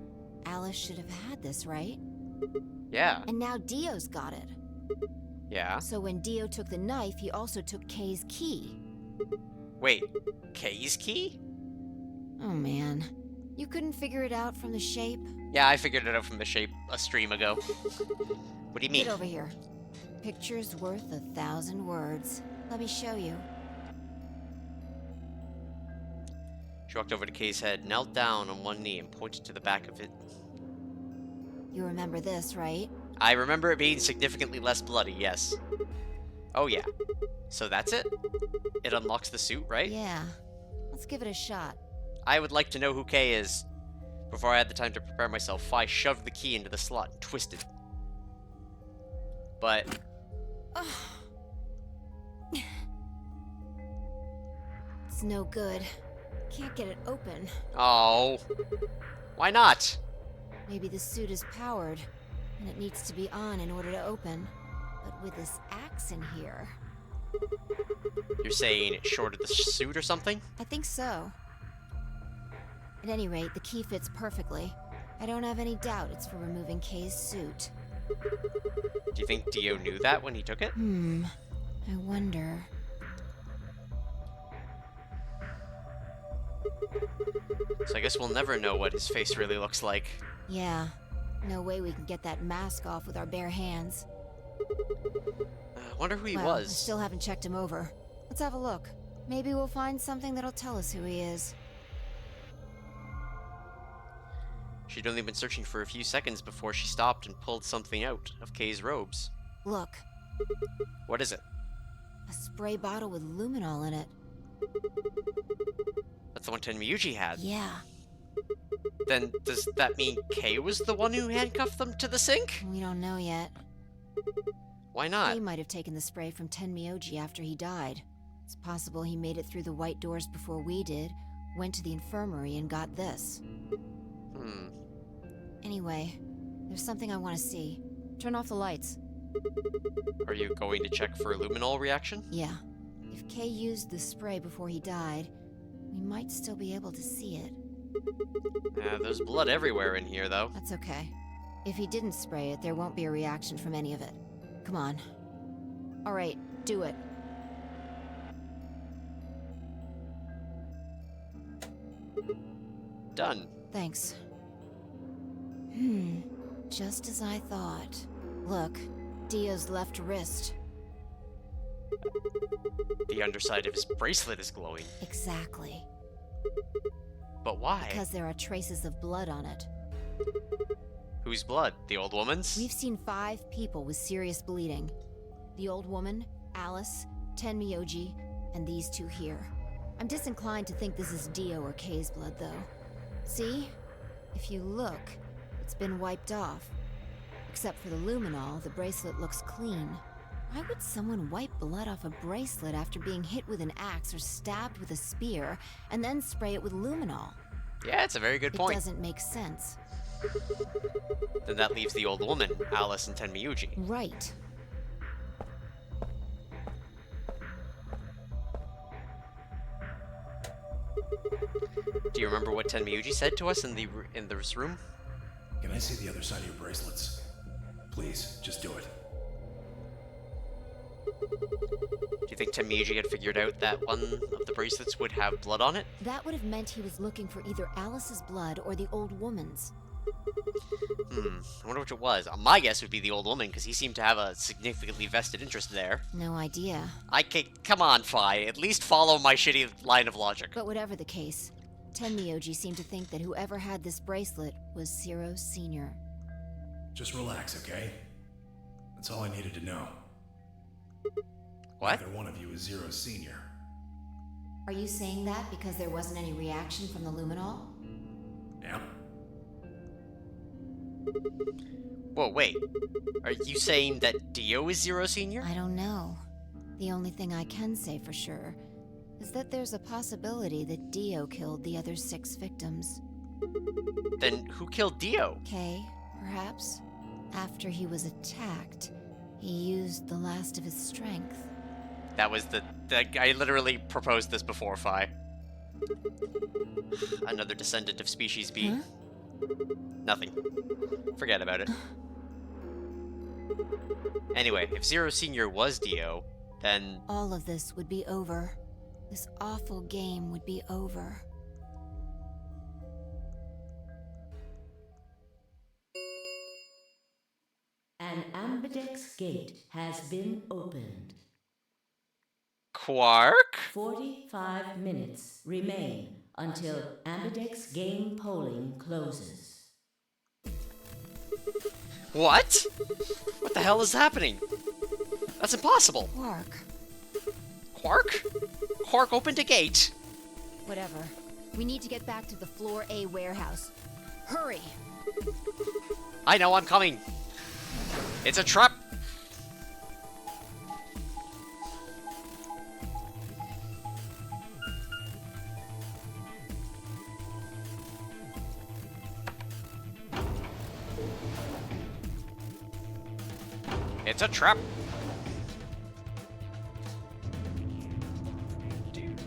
Alice should have had this, right?
Yeah.
And now Dio's got it.
Yeah.
So when Dio took the knife, he also took Kay's key.
Wait, Kay's key?
Oh man. You couldn't figure it out from the shape?
Yeah, I figured it out from the shape a stream ago. What do you mean?
Get over here. Picture's worth 1,000 words. Let me show you.
She walked over to Kay's head, knelt down on one knee, and pointed to the back of it.
You remember this, right?
I remember it being significantly less bloody, yes. Oh yeah. So that's it? It unlocks the suit, right?
Yeah. Let's give it a shot.
I would like to know who Kay is. Before I had the time to prepare myself, Fi shoved the key into the slot and twisted. But...
It's no good. Can't get it open.
Oh. Why not?
Maybe the suit is powered, and it needs to be on in order to open. But with this axe in here...
You're saying it shorted the suit or something?
I think so. At any rate, the key fits perfectly. I don't have any doubt it's for removing Kay's suit.
Do you think Dio knew that when he took it?
I wonder...
So I guess we'll never know what his face really looks like.
Yeah. No way we can get that mask off with our bare hands.
Wonder who he
I
was.
still haven't checked him over. Let's have a look. Maybe we'll find something that'll tell us who he is.
She'd only been searching for a few seconds before she stopped and pulled something out of Kay's robes.
Look,
What is it?
a spray bottle with luminol in it.
That's the one Tenmyuji had.
Yeah,
Then does that mean Kay was the one who handcuffed them to the sink?
we don't know yet.
Why not?
He might have taken the spray from Tenmyuji after he died. It's possible he made it through the white doors before we did, went to the infirmary and got this. Anyway, there's something I want to see. Turn off the lights.
Are you going to check for a luminol reaction?
Yeah. If Kay used the spray before he died, we might still be able to see it.
There's blood everywhere in here, though.
That's okay. If he didn't spray it, there won't be a reaction from any of it. Come on. Alright, do it.
Done.
Thanks. Just as I thought. Look, Dio's left wrist.
The underside of his bracelet is glowing.
Exactly.
But why?
Because there are traces of blood on it.
Whose blood? The old woman's?
We've seen 5 people with serious bleeding. The old woman, Alice, Tenmyuji, and these 2 here. I'm disinclined to think this is Dio or Kay's blood, though. See? If you look, it's been wiped off. Except for the luminol, the bracelet looks clean. Why would someone wipe blood off a bracelet after being hit with an axe or stabbed with a spear, and then spray it with luminol?
Yeah, it's a very good point.
It doesn't make sense.
Then that leaves the old woman, Alice, and Tenmyuji.
Right.
Do you remember what Tenmyuji said to us in this room?
Can I see the other side of your bracelets? Please, just do it.
Do you think Tenmyuji had figured out that one of the bracelets would have blood on it?
That would have meant he was looking for either Alice's blood or the old woman's.
I wonder which it was. My guess would be the old woman, because he seemed to have a significantly vested interest there.
No idea.
Come on, Fi. At least follow my shitty line of logic.
But whatever the case, Tenmyuji seemed to think that whoever had this bracelet was Zero Sr.
Just relax, okay? That's all I needed to know.
What?
Neither one of you is Zero Senior.
Are you saying that because there wasn't any reaction from the luminol?
Yeah?
Whoa, wait. Are you saying that Dio is Zero Senior?
I don't know. The only thing I can say for sure is that there's a possibility that Dio killed the other 6 victims.
Then who killed Dio?
Kay, perhaps? After he was attacked, he used the last of his strength.
That was I literally proposed this before, Fi. Another descendant of Species B.
Huh?
Nothing. Forget about it. Anyway, if Zero Senior was Dio, then...
All of this would be over. This awful game would be over.
An ambidex gate has been opened.
Quark?
45 minutes remain until ambidex game polling closes.
What? What the hell is happening? That's impossible.
Quark.
Quark? Quark opened a gate.
Whatever. We need to get back to the Floor A warehouse. Hurry!
I know, I'm coming. It's a trap. It's a trap. Dude.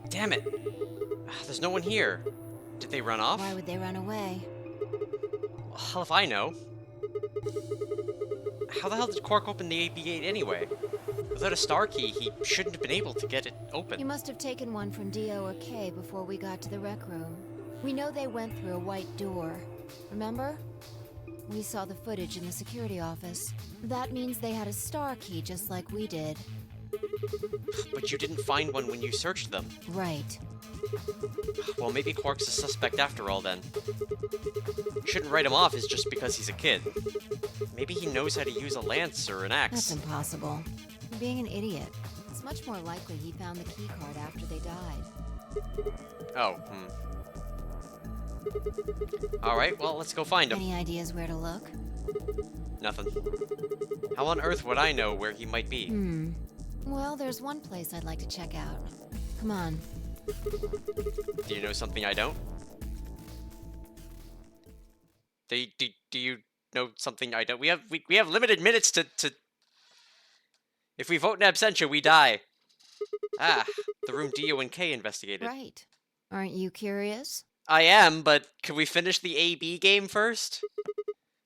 Damn it. There's no one here. Did they run off?
Why would they run away?
Hell if I know. How the hell did Quark open the AB gate anyway? Without a star key, he shouldn't have been able to get it open.
You must have taken one from Dio or K before we got to the rec room. We know they went through a white door. Remember? We saw the footage in the security office. That means they had a star key just like we did.
But you didn't find one when you searched them.
Right.
Well, maybe Quark's a suspect after all then. You shouldn't write him off as just because he's a kid. Maybe he knows how to use a lance or an axe.
That's impossible. You're being an idiot. It's much more likely he found the key card after they died.
Oh, Alright, well, let's go find him.
Any ideas where to look?
Nothing. How on earth would I know where he might be?
Well, there's one place I'd like to check out. Come on.
Do you know something I don't? Do you know something I don't? We have limited minutes to... If we vote in absentia, we die. Ah, the room Dio and K investigated.
Right. Aren't you curious?
I am, but can we finish the AB game first?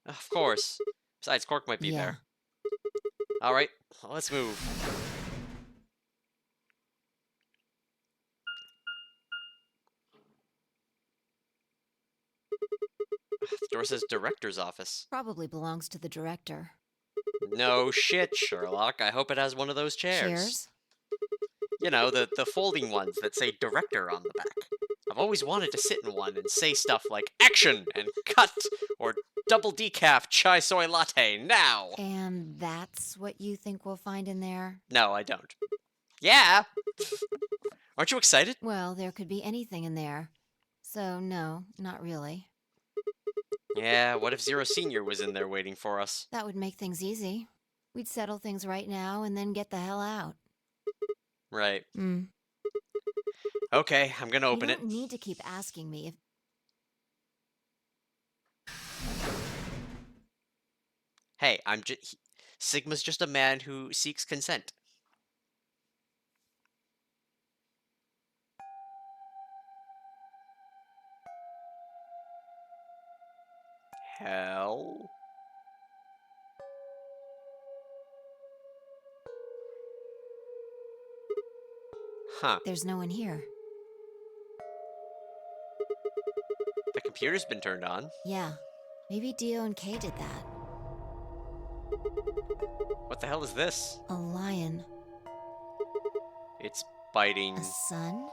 Of course. Besides, Quark might be there. Alright, let's move. The door says director's office.
Probably belongs to the director.
No shit, Sherlock. I hope it has one of those chairs.
Chairs?
You know, the folding ones that say director on the back. I've always wanted to sit in one and say stuff like action and cut or double decaf chai soy latte now.
And that's what you think we'll find in there?
No, I don't. Yeah. Aren't you excited?
Well, there could be anything in there. So, no, not really.
Yeah, what if Zero Senior was in there waiting for us?
That would make things easy. We'd settle things right now and then get the hell out.
Right. Okay, I'm gonna open it.
You don't need to keep asking me if...
Hey, Sigma's just a man who seeks consent. Hell? Huh.
There's no one here.
The computer's been turned on.
Yeah. Maybe Dio and Kay did that.
What the hell is this?
A lion.
It's biting.
A sun?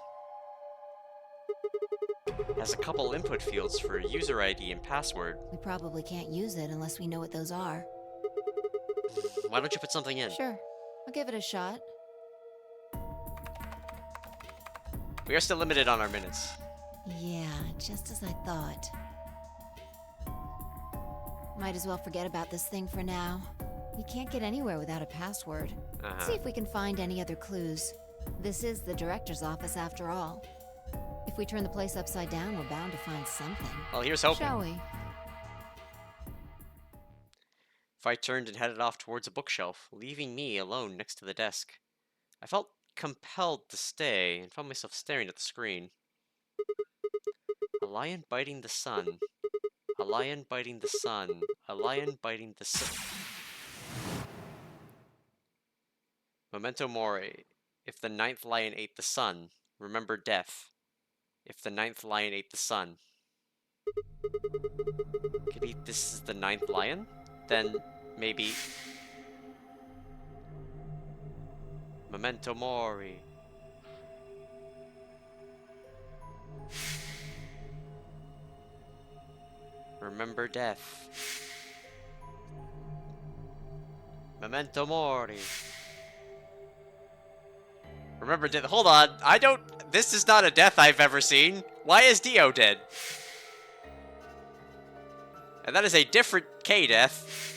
Has a couple input fields for user ID and password.
We probably can't use it unless we know what those are.
Why don't you put something in?
Sure. I'll give it a shot.
We are still limited on our minutes.
Yeah, just as I thought. Might as well forget about this thing for now. We can't get anywhere without a password. See if we can find any other clues. This is the director's office after all. If we turn the place upside down, we're bound to find something.
Well, here's hoping.
Shall we?
If I turned and headed off towards a bookshelf, leaving me alone next to the desk. I felt compelled to stay and found myself staring at the screen. A lion biting the sun. A lion biting the sun. A lion biting the sun. Memento mori. If the ninth lion ate the sun, remember death. If the ninth lion ate the sun. Maybe this is the ninth lion? Then maybe... Memento mori. Remember death. Memento mori. Remember death. Hold on. This is not a death I've ever seen. Why is Dio dead? And that is a different K death.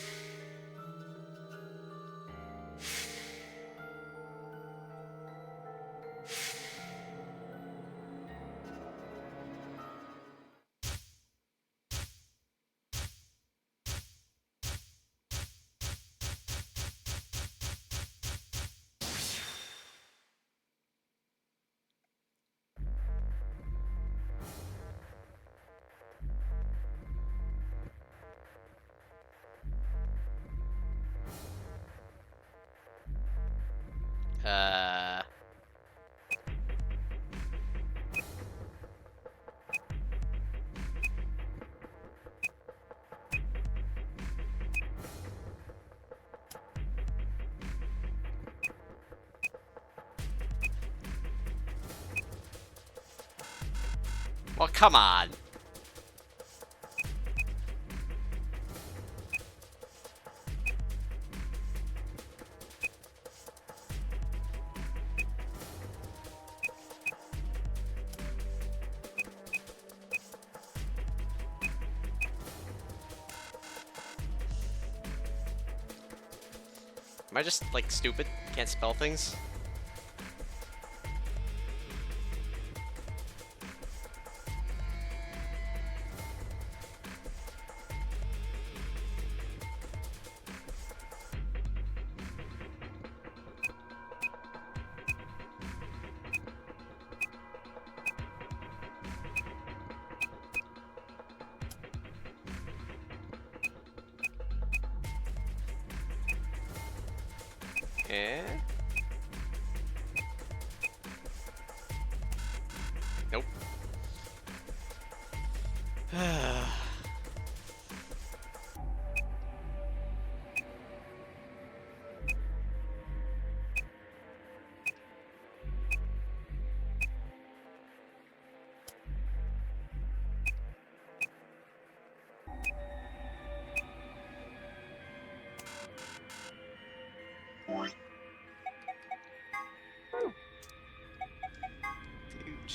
Well, come on. Am I just, like, stupid? Can't spell things? Eh? Nope. Dude.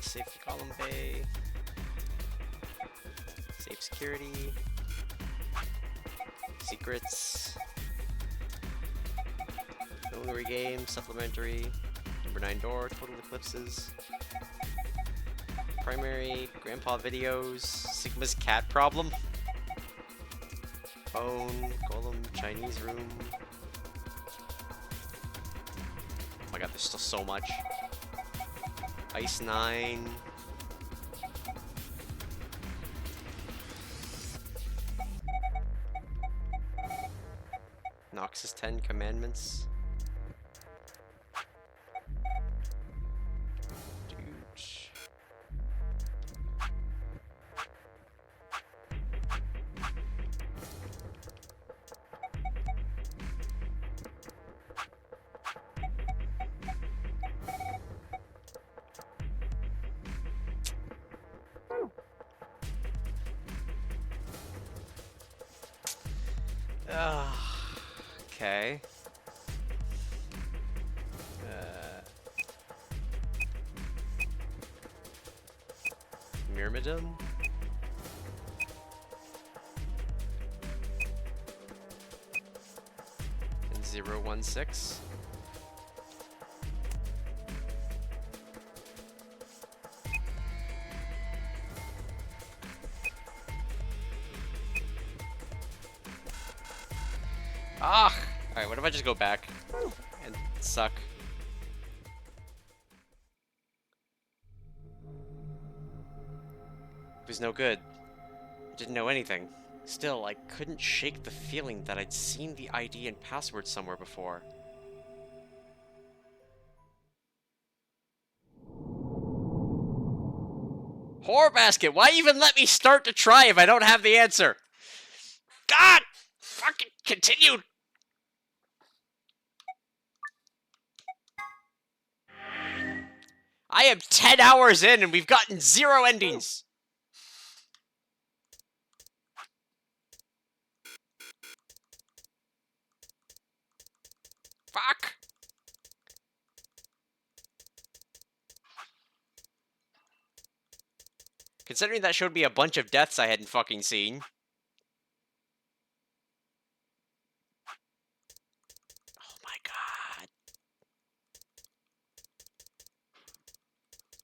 Safe column bay. Safe security. Secrets. Culinary game. Supplementary. Number 9 door. Total eclipses. Primary. Grandpa videos. Sigma's cat problem. Phone. Golem. Chinese room. Oh my god, there's still so much. Ice 9. Noxus 10 commandments. Dude. Okay. Myrmidon? And 016. Ah! Alright, what if I just go back and suck? It was no good. I didn't know anything. Still, I couldn't shake the feeling that I'd seen the ID and password somewhere before. Horror basket! Why even let me start to try if I don't have the answer? God! Fucking continue! I am 10 hours in and we've gotten 0 endings! Fuck! Considering that showed me a bunch of deaths I hadn't fucking seen. Oh my god.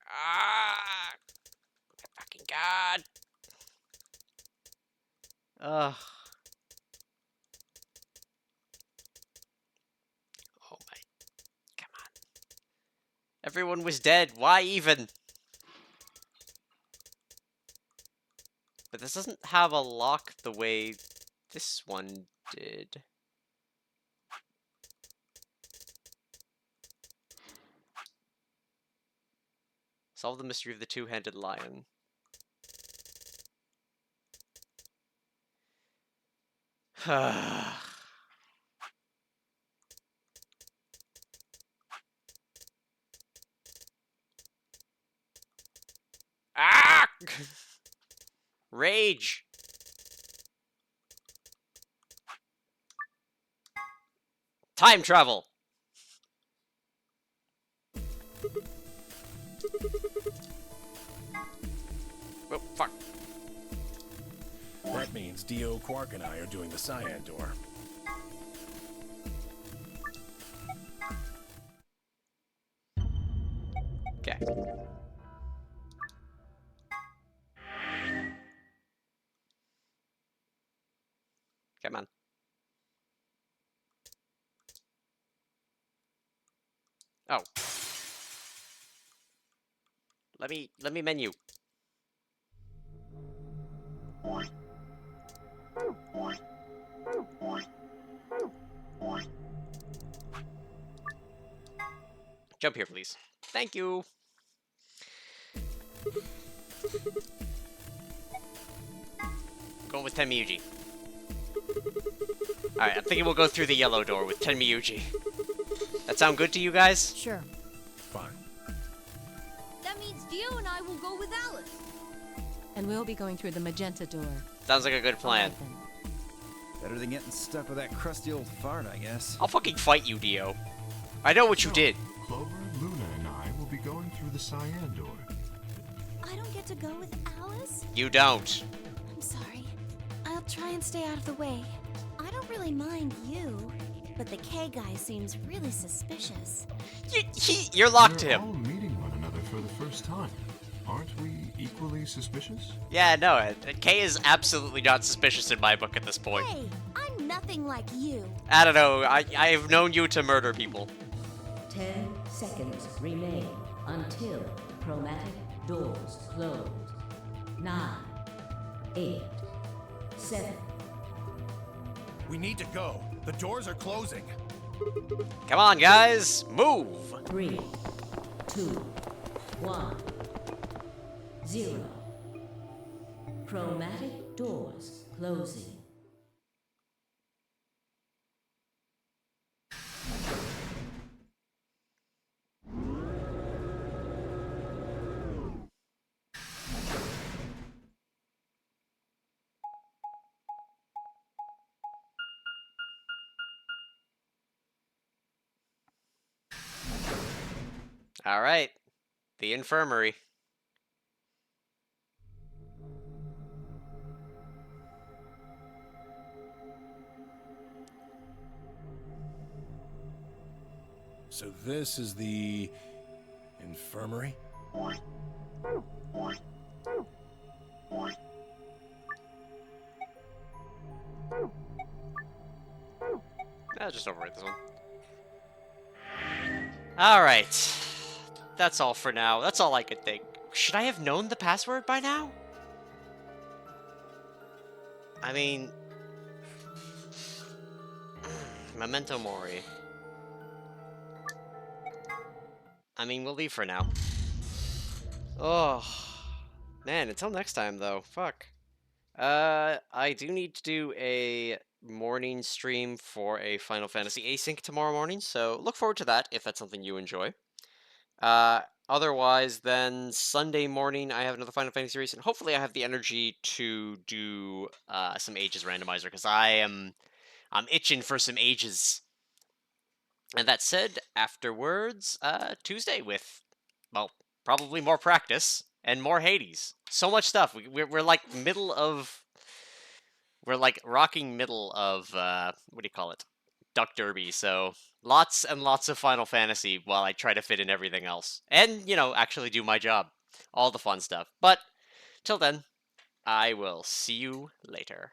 Ah! Fucking god. Ugh. Oh my. Come on. Everyone was dead. Why even? But this doesn't have a lock the way this one did. Solve the mystery of the two-handed lion. Rage! Time travel! Oh, fuck.
That means Dio, Quark, and I are doing the cyan door.
Okay. Come on. Oh. Let me menu. Jump here, please. Thank you. Going with Tenmyuji. Alright, I'm thinking we'll go through the yellow door with Tenmyuji. That sound good to you guys?
Sure.
Fine.
That means Dio and I will go with Alice.
And we'll be going through the magenta door.
Sounds like a good plan.
All right, then.
Better than getting stuck with that crusty old fart, I guess.
I'll fucking fight you, Dio. I know what you did.
Clover, Luna, and I will be going through the cyan door.
I don't get to go with Alice?
You don't.
I'm sorry. I'll try and stay out of the way. I don't really mind you, but the K guy seems really suspicious.
You're locked to
We're
him.
all meeting one another for the first time. Aren't we equally suspicious?
Yeah, no, Kay is absolutely not suspicious in my book at this point.
Hey, I'm nothing like you.
I don't know, I've known you to murder people.
10 seconds remain until chromatic doors close. 9, 8, 7.
We need to go. The doors are closing.
Come on, guys, move!
3, 2, 1, 0. Chromatic doors closing.
Alright, the infirmary.
So this is the infirmary?
I'll just overwrite this one. Alright. That's all for now. That's all I could think. Should I have known the password by now? I mean... Memento Mori. I mean, we'll leave for now. Oh. Man, until next time, though. Fuck. I do need to do a morning stream for a Final Fantasy async tomorrow morning, so look forward to that if that's something you enjoy. Otherwise, then Sunday morning I have another Final Fantasy race, and hopefully I have the energy to do some ages randomizer, because I'm itching for some ages. And that said, afterwards, Tuesday with, well, probably more practice and more Hades. So much stuff. We're like middle of... We're like rocking middle of, what do you call it? Duck Derby, so lots and lots of Final Fantasy while I try to fit in everything else. And, you know, actually do my job. All the fun stuff. But, till then, I will see you later.